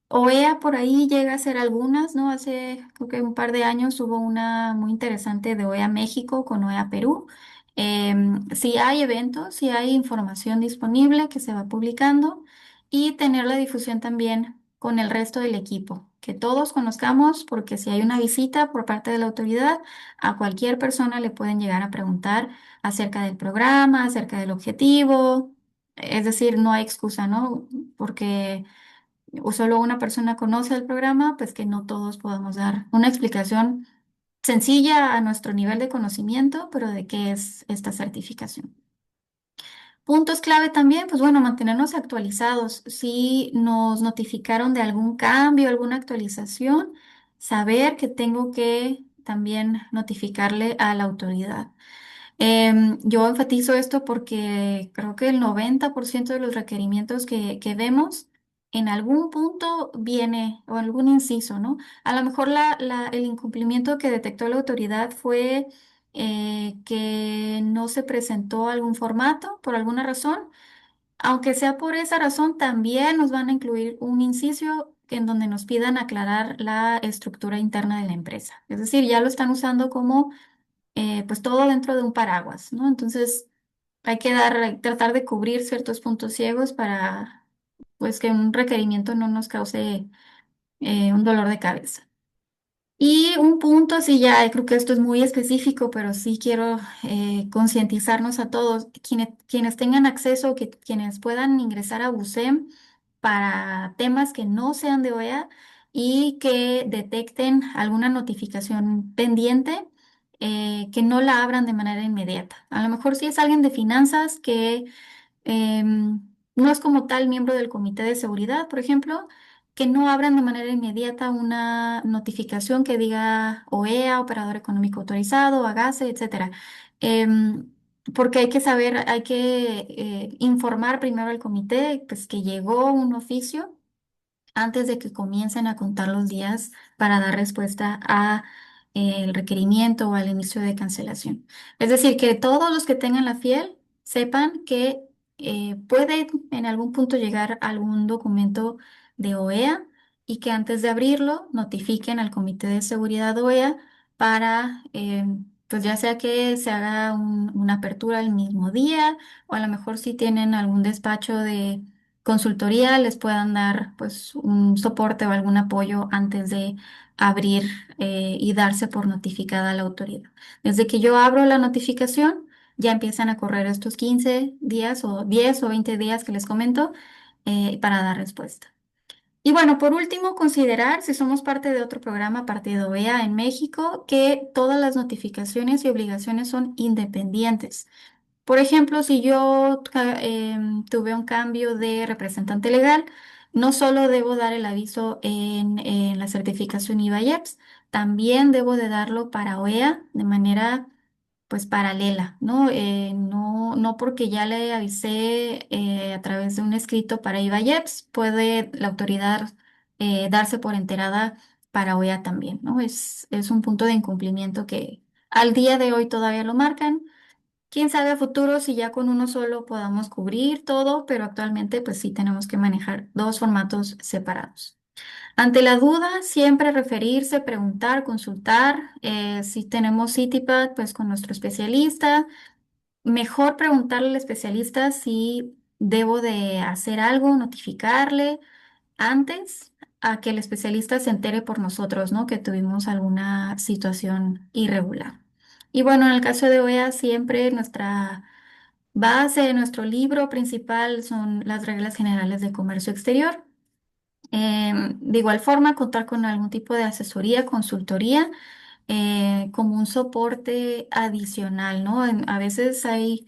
OEA por ahí llega a ser algunas, ¿no? Hace creo que un par de años hubo una muy interesante de OEA México con OEA Perú. Si hay eventos, si hay información disponible que se va publicando y tener la difusión también con el resto del equipo, que todos conozcamos, porque si hay una visita por parte de la autoridad, a cualquier persona le pueden llegar a preguntar acerca del programa, acerca del objetivo. Es decir, no hay excusa, ¿no? Porque o solo una persona conoce el programa, pues que no todos podamos dar una explicación sencilla a nuestro nivel de conocimiento, pero de qué es esta certificación. Puntos clave también, pues bueno, mantenernos actualizados. Si nos notificaron de algún cambio, alguna actualización, saber que tengo que también notificarle a la autoridad. Yo enfatizo esto porque creo que el 90% de los requerimientos que vemos en algún punto viene o algún inciso, ¿no? A lo mejor el incumplimiento que detectó la autoridad fue que no se presentó algún formato por alguna razón. Aunque sea por esa razón, también nos van a incluir un inciso en donde nos pidan aclarar la estructura interna de la empresa. Es decir, ya lo están usando como pues todo dentro de un paraguas, ¿no? Entonces tratar de cubrir ciertos puntos ciegos para pues que un requerimiento no nos cause un dolor de cabeza. Y un punto, sí, ya creo que esto es muy específico, pero sí quiero concientizarnos a todos, quienes tengan acceso, quienes puedan ingresar a BUSEM para temas que no sean de OEA y que detecten alguna notificación pendiente, que no la abran de manera inmediata. A lo mejor si es alguien de finanzas que no es como tal miembro del comité de seguridad, por ejemplo, que no abran de manera inmediata una notificación que diga OEA, Operador Económico Autorizado, AGASE, etcétera. Em, Porque hay que saber, hay que informar primero al comité pues, que llegó un oficio antes de que comiencen a contar los días para dar respuesta a el requerimiento o al inicio de cancelación. Es decir, que todos los que tengan la fiel sepan que puede en algún punto llegar algún documento de OEA y que antes de abrirlo notifiquen al Comité de Seguridad OEA para, pues ya sea que se haga una apertura el mismo día o a lo mejor si tienen algún despacho de consultoría les puedan dar pues un soporte o algún apoyo antes de abrir y darse por notificada a la autoridad. Desde que yo abro la notificación, ya empiezan a correr estos 15 días o 10 o 20 días que les comento para dar respuesta. Y bueno, por último, considerar si somos parte de otro programa, partido OEA en México, que todas las notificaciones y obligaciones son independientes. Por ejemplo, si yo tuve un cambio de representante legal, no solo debo dar el aviso en la certificación IVA-IEPS, también debo de darlo para OEA de manera pues paralela, ¿no? No porque ya le avisé a través de un escrito para IVA-IEPS, puede la autoridad darse por enterada para OEA también, ¿no? Es un punto de incumplimiento que al día de hoy todavía lo marcan. Quién sabe a futuro si ya con uno solo podamos cubrir todo, pero actualmente pues sí tenemos que manejar dos formatos separados. Ante la duda, siempre referirse, preguntar, consultar. Si tenemos CITIPAD, pues con nuestro especialista. Mejor preguntarle al especialista si debo de hacer algo, notificarle antes a que el especialista se entere por nosotros, ¿no? Que tuvimos alguna situación irregular. Y bueno, en el caso de OEA, siempre nuestra base, nuestro libro principal son las reglas generales de comercio exterior. De igual forma, contar con algún tipo de asesoría, consultoría, como un soporte adicional, ¿no? A veces hay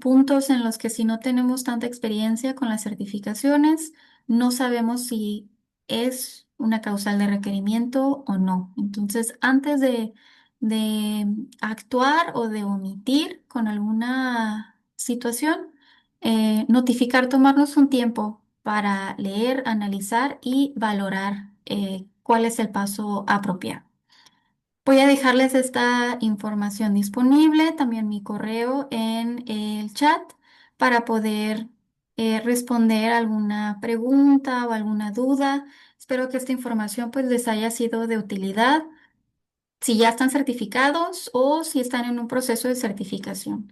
puntos en los que si no tenemos tanta experiencia con las certificaciones, no sabemos si es una causal de requerimiento o no. Entonces, antes de actuar o de omitir con alguna situación, notificar, tomarnos un tiempo para leer, analizar y valorar cuál es el paso apropiado. Voy a dejarles esta información disponible, también mi correo en el chat para poder responder alguna pregunta o alguna duda. Espero que esta información pues les haya sido de utilidad si ya están certificados o si están en un proceso de certificación.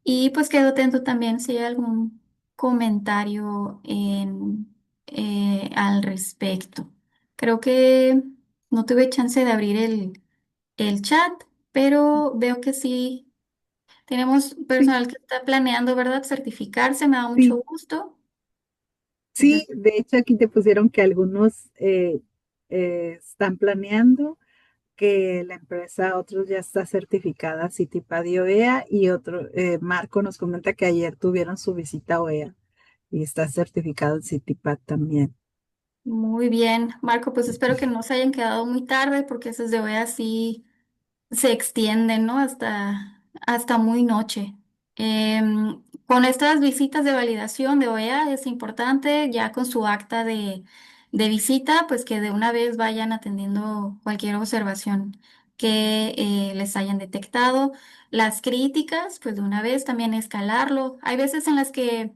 Y pues quedo atento también si hay algún comentario al respecto. Creo que no tuve chance de abrir el chat, pero veo que sí. Tenemos Sí, personal que está planeando, ¿verdad? Certificarse, me da sí, mucho gusto. sí, Entonces, de hecho aquí te pusieron que algunos están planeando, que la empresa, otros ya está certificada Citipad y OEA y otro, Marco nos comenta que ayer tuvieron su visita a OEA y está certificado en Citipad también. muy bien, Marco, pues espero que no se hayan quedado muy tarde porque esos de hoy así se extienden, ¿no? Hasta muy noche. Con estas visitas de validación de OEA es importante, ya con su acta de visita, pues que de una vez vayan atendiendo cualquier observación que les hayan detectado. Las críticas, pues de una vez también escalarlo. Hay veces en las que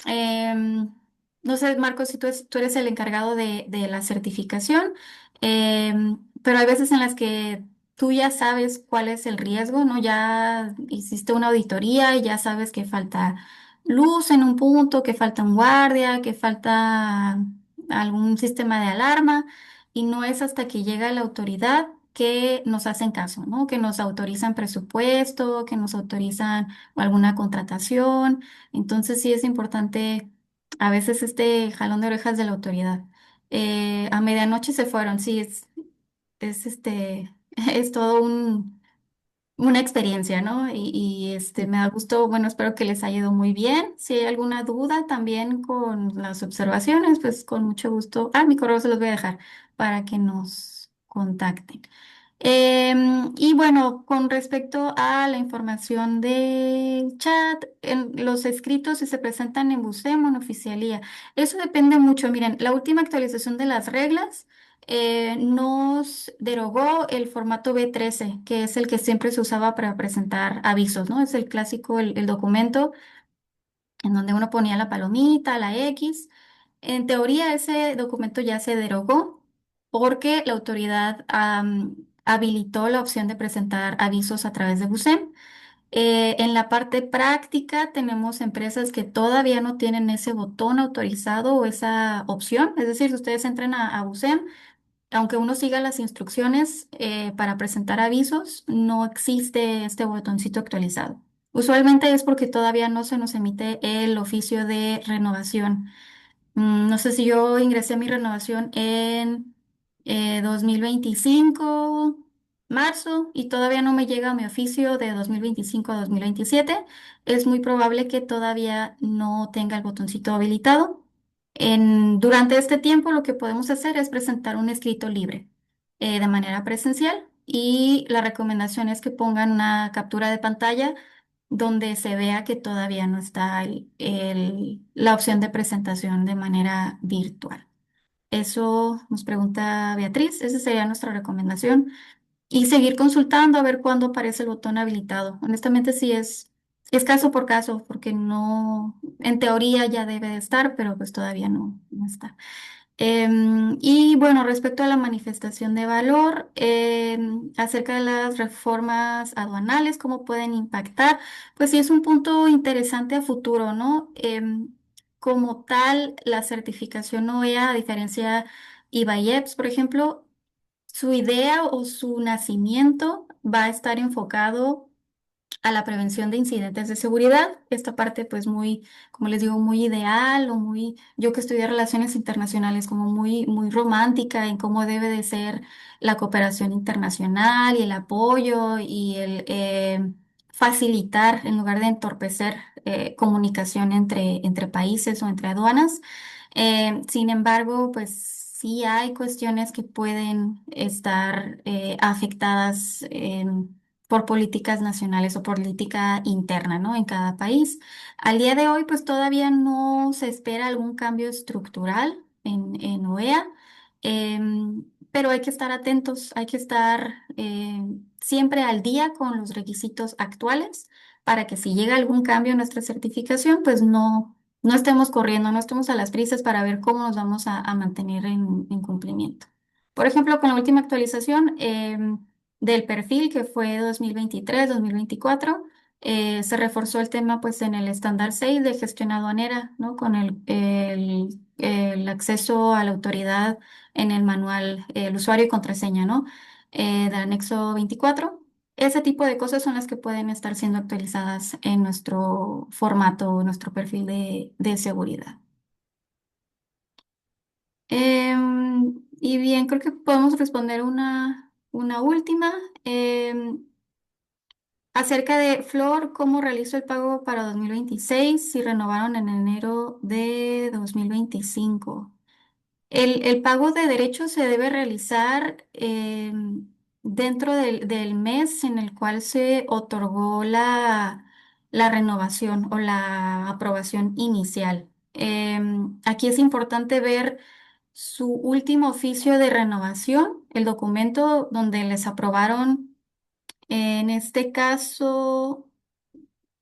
Em, no sé, Marcos, si tú eres el encargado de la certificación, pero hay veces en las que tú ya sabes cuál es el riesgo, ¿no? Ya hiciste una auditoría y ya sabes que falta luz en un punto, que falta un guardia, que falta algún sistema de alarma, y no es hasta que llega la autoridad que nos hacen caso, ¿no? Que nos autorizan presupuesto, que nos autorizan alguna contratación. Entonces sí es importante a veces este jalón de orejas de la autoridad. A medianoche se fueron, sí, es es todo una experiencia, ¿no? Me da gusto, bueno, espero que les haya ido muy bien. Si hay alguna duda también con las observaciones, pues con mucho gusto. Ah, mi correo se los voy a dejar para que nos contacten. Y bueno, con respecto a la información del chat, en los escritos si se presentan en Busem o en Oficialía, eso depende mucho. Miren, la última actualización de las reglas nos derogó el formato B13, que es el que siempre se usaba para presentar avisos, ¿no? Es el clásico, el documento en donde uno ponía la palomita, la X. En teoría, ese documento ya se derogó porque la autoridad habilitó la opción de presentar avisos a través de Busem. En la parte práctica tenemos empresas que todavía no tienen ese botón autorizado o esa opción. Es decir, si ustedes entran a Busem, aunque uno siga las instrucciones para presentar avisos, no existe este botoncito actualizado. Usualmente es porque todavía no se nos emite el oficio de renovación. No sé si yo ingresé mi renovación en 2025, marzo, y todavía no me llega mi oficio de 2025 a 2027. Es muy probable que todavía no tenga el botoncito habilitado. Durante este tiempo lo que podemos hacer es presentar un escrito libre de manera presencial y la recomendación es que pongan una captura de pantalla donde se vea que todavía no está la opción de presentación de manera virtual. Eso nos pregunta Beatriz, esa sería nuestra recomendación. Y seguir consultando a ver cuándo aparece el botón habilitado. Honestamente, sí es caso por caso, porque no, en teoría ya debe de estar, pero pues todavía no está. Y bueno, respecto a la manifestación de valor, acerca de las reformas aduanales, cómo pueden impactar, pues sí es un punto interesante a futuro, ¿no? Como tal, la certificación OEA, a diferencia IVAIEPS, por ejemplo, su idea o su nacimiento va a estar enfocado a la prevención de incidentes de seguridad. Esta parte, pues muy, como les digo, muy ideal o muy, yo que estudié relaciones internacionales, como muy, muy romántica en cómo debe de ser la cooperación internacional y el apoyo y el facilitar en lugar de entorpecer comunicación entre países o entre aduanas. Sin embargo, pues sí hay cuestiones que pueden estar afectadas por políticas nacionales o política interna, ¿no? En cada país. Al día de hoy, pues todavía no se espera algún cambio estructural en OEA, pero hay que estar atentos, hay que estar siempre al día con los requisitos actuales para que si llega algún cambio en nuestra certificación, pues no estemos corriendo, no estemos a las prisas para ver cómo nos vamos a mantener en cumplimiento. Por ejemplo, con la última actualización, del perfil que fue 2023-2024. Se reforzó el tema pues en el estándar 6 de gestión aduanera, ¿no? Con el acceso a la autoridad en el manual, el usuario y contraseña, ¿no? Del anexo 24. Ese tipo de cosas son las que pueden estar siendo actualizadas en nuestro formato, nuestro perfil de seguridad. Y bien, creo que podemos responder una última. Em, Acerca de Flor, ¿cómo realizó el pago para 2026 si renovaron en enero de 2025? El pago de derechos se debe realizar dentro del mes en el cual se otorgó la renovación o la aprobación inicial. Aquí es importante ver su último oficio de renovación, el documento donde les aprobaron, en este caso,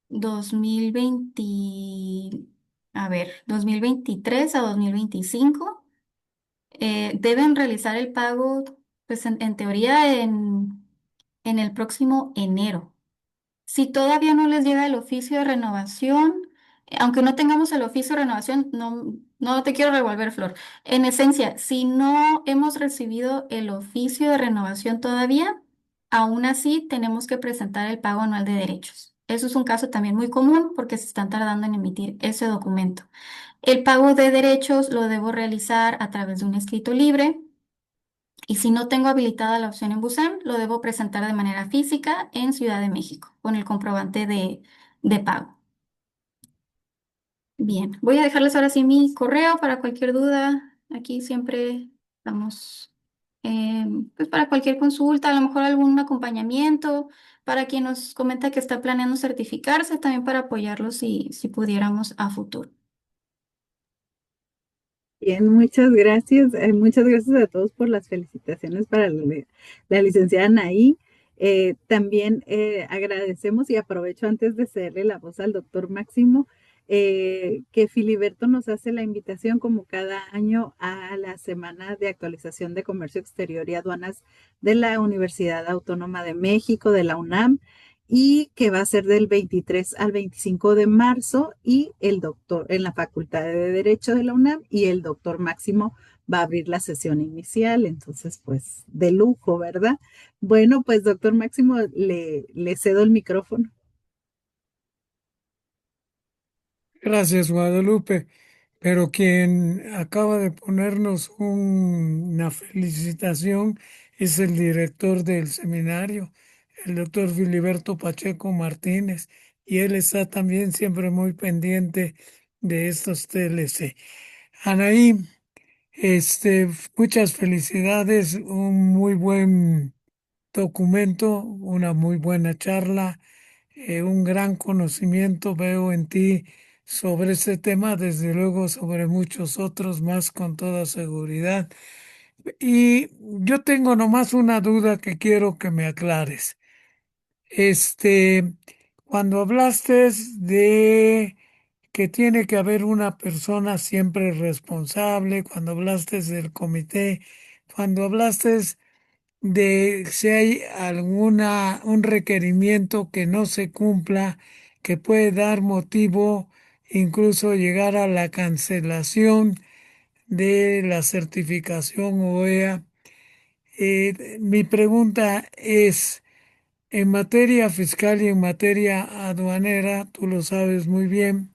2020, a ver, 2023 a 2025. Deben realizar el pago, pues en teoría, en el próximo enero. Si todavía no les llega el oficio de renovación, aunque no tengamos el oficio de renovación, no te quiero revolver, Flor. En esencia, si no hemos recibido el oficio de renovación todavía, aún así tenemos que presentar el pago anual de derechos. Eso es un caso también muy común porque se están tardando en emitir ese documento. El pago de derechos lo debo realizar a través de un escrito libre Y si no tengo habilitada la opción en Busan, lo debo presentar de manera física en Ciudad de México con el comprobante de pago. Bien, voy a dejarles ahora sí mi correo para cualquier duda. Aquí siempre estamos, pues para cualquier consulta, a lo mejor algún acompañamiento, para quien nos comenta que está planeando certificarse, también para apoyarlos si pudiéramos a futuro. Bien, muchas gracias a todos por las felicitaciones para la licenciada Anaí. También agradecemos y aprovecho antes de cederle la voz al doctor Máximo, que Filiberto nos hace la invitación como cada año a la Semana de Actualización de Comercio Exterior y Aduanas de la Universidad Autónoma de México, de la UNAM, y que va a ser del 23 al 25 de marzo y el doctor en la Facultad de Derecho de la UNAM y el doctor Máximo va a abrir la sesión inicial, entonces pues de lujo, ¿verdad? Bueno, pues doctor Máximo, le cedo el micrófono. Gracias, Guadalupe. Pero quien acaba de ponernos una felicitación es el director del seminario, el doctor Filiberto Pacheco Martínez, y él está también siempre muy pendiente de estos TLC. Anaí, muchas felicidades, un muy buen documento, una muy buena charla, un gran conocimiento veo en ti sobre este tema, desde luego sobre muchos otros más con toda seguridad. Y yo tengo nomás una duda que quiero que me aclares. Este, cuando hablaste de que tiene que haber una persona siempre responsable, cuando hablaste del comité, cuando hablaste de si hay un requerimiento que no se cumpla, que puede dar motivo incluso llegar a la cancelación de la certificación OEA. Mi pregunta es, en materia fiscal y en materia aduanera, tú lo sabes muy bien,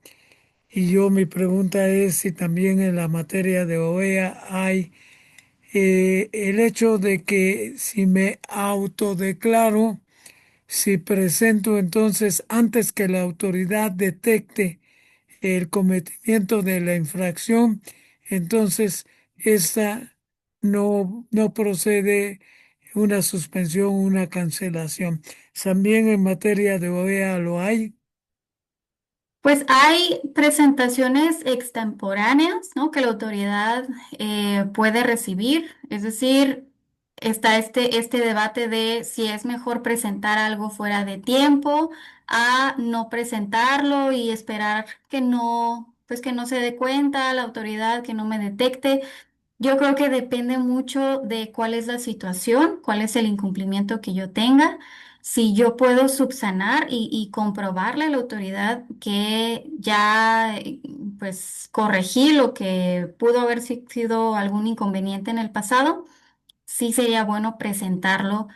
y yo mi pregunta es si también en la materia de OEA hay el hecho de que si me autodeclaro, si presento entonces antes que la autoridad detecte el cometimiento de la infracción, entonces esta no procede una suspensión, una cancelación. También en materia de OEA lo hay. Pues hay presentaciones extemporáneas, ¿no? Que la autoridad puede recibir. Es decir, está este debate de si es mejor presentar algo fuera de tiempo a no presentarlo y esperar que no, pues que no se dé cuenta la autoridad, que no me detecte. Yo creo que depende mucho de cuál es la situación, cuál es el incumplimiento que yo tenga. Si yo puedo subsanar y comprobarle a la autoridad que ya pues corregí lo que pudo haber sido algún inconveniente en el pasado, sí sería bueno presentarlo,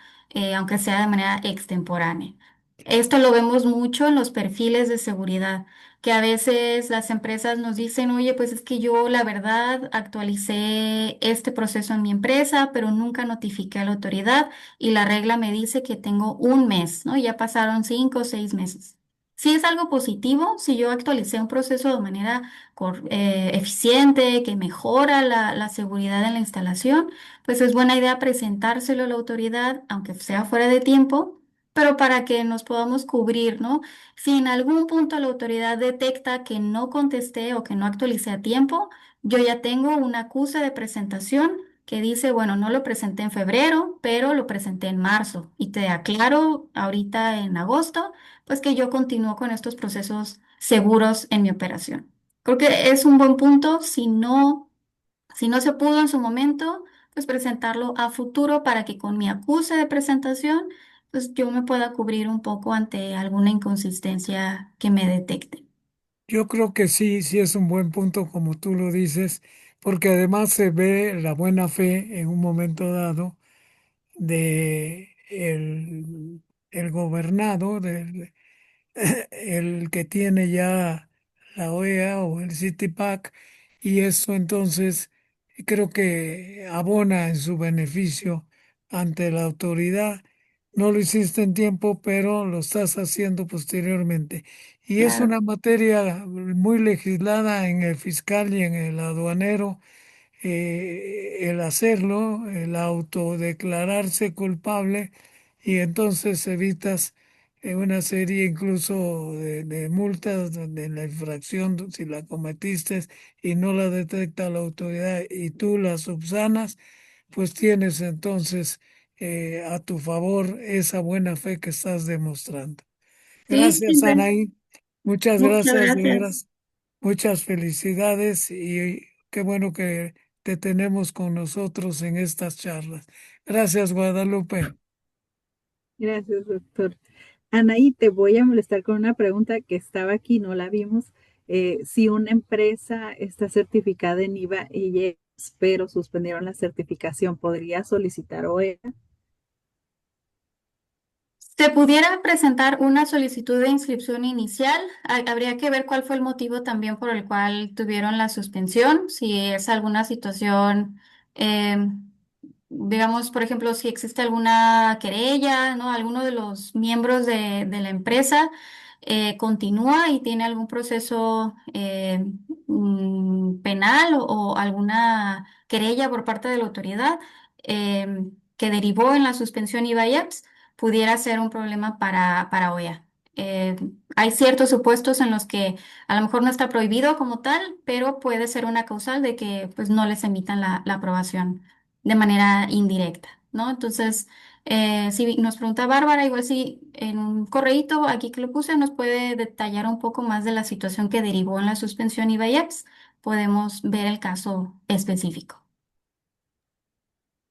aunque sea de manera extemporánea. Esto lo vemos mucho en los perfiles de seguridad, que a veces las empresas nos dicen, oye, pues es que yo la verdad actualicé este proceso en mi empresa, pero nunca notifiqué a la autoridad y la regla me dice que tengo un mes, ¿no? Ya pasaron 5 o 6 meses. Si es algo positivo, si yo actualicé un proceso de manera eficiente, que mejora la seguridad en la instalación, pues es buena idea presentárselo a la autoridad, aunque sea fuera de tiempo, pero para que nos podamos cubrir, ¿no? Si en algún punto la autoridad detecta que no contesté o que no actualicé a tiempo, yo ya tengo una acusa de presentación que dice, bueno, no lo presenté en febrero, pero lo presenté en marzo y te aclaro ahorita en agosto, pues que yo continúo con estos procesos seguros en mi operación. Creo que es un buen punto si no se pudo en su momento, pues presentarlo a futuro para que con mi acuse de presentación, pues yo me pueda cubrir un poco ante alguna inconsistencia que me detecte. Yo creo que sí, sí es un buen punto como tú lo dices, porque además se ve la buena fe en un momento dado de el gobernado, el que tiene ya la OEA o el CITIPAC, y eso entonces y creo que abona en su beneficio ante la autoridad. No lo hiciste en tiempo, pero lo estás haciendo posteriormente. Y es Claro. una materia muy legislada en el fiscal y en el aduanero, el hacerlo, el autodeclararse culpable, y entonces evitas una serie incluso de multas donde la infracción, si la cometiste y no la detecta la autoridad y tú la subsanas, pues tienes entonces a tu favor esa buena fe que estás demostrando. Sí, Gracias, siempre. Anaí. Muchas Muchas gracias, de gracias. veras. Muchas felicidades y qué bueno que te tenemos con nosotros en estas charlas. Gracias, Guadalupe. Gracias, doctor. Anaí, te voy a molestar con una pregunta que estaba aquí, no la vimos. Si una empresa está certificada en IVA y ellos, pero suspendieron la certificación, ¿podría solicitar OEA? Se pudiera presentar una solicitud de inscripción inicial. Habría que ver cuál fue el motivo también por el cual tuvieron la suspensión, si es alguna situación, digamos, por ejemplo, si existe alguna querella, ¿no? Alguno de los miembros de la empresa continúa y tiene algún proceso penal o alguna querella por parte de la autoridad que derivó en la suspensión IVA y EPS, pudiera ser un problema para OEA. Eh, Hay ciertos supuestos en los que a lo mejor no está prohibido como tal, pero puede ser una causal de que pues, no les emitan la aprobación de manera indirecta, ¿no? Entonces, si nos pregunta Bárbara, igual si en un correíto aquí que lo puse nos puede detallar un poco más de la situación que derivó en la suspensión IVA y EPS, podemos ver el caso específico.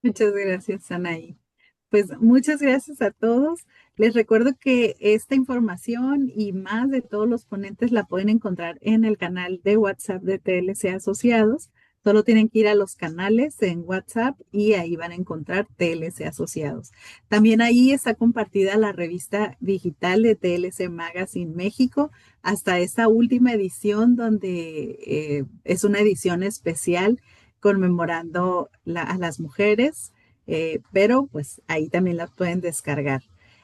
Muchas gracias, Anaí. Pues muchas gracias a todos. Les recuerdo que esta información y más de todos los ponentes la pueden encontrar en el canal de WhatsApp de TLC Asociados. Solo tienen que ir a los canales en WhatsApp y ahí van a encontrar TLC Asociados. También ahí está compartida la revista digital de TLC Magazine México hasta esta última edición donde es una edición especial conmemorando a las mujeres, pero pues ahí también las pueden descargar.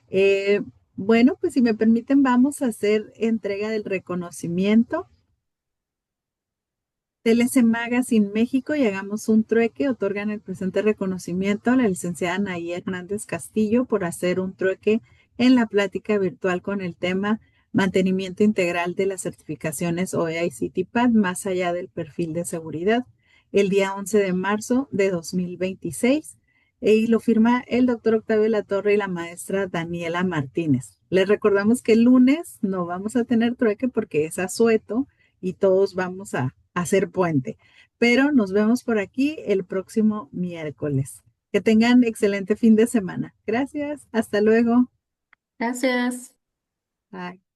Eh, bueno, pues si me permiten, vamos a hacer entrega del reconocimiento. TLC Magazine México y hagamos un trueque. Otorgan el presente reconocimiento a la licenciada Anaí Hernández Castillo por hacer un trueque en la plática virtual con el tema Mantenimiento Integral de las certificaciones OEA y CITIPAD más allá del perfil de seguridad, el día 11 de marzo de 2026. Y lo firma el doctor Octavio Latorre y la maestra Daniela Martínez. Les recordamos que el lunes no vamos a tener trueque porque es asueto y todos vamos a hacer puente. Pero nos vemos por aquí el próximo miércoles. Que tengan excelente fin de semana. Gracias. Hasta luego. Gracias. Bye.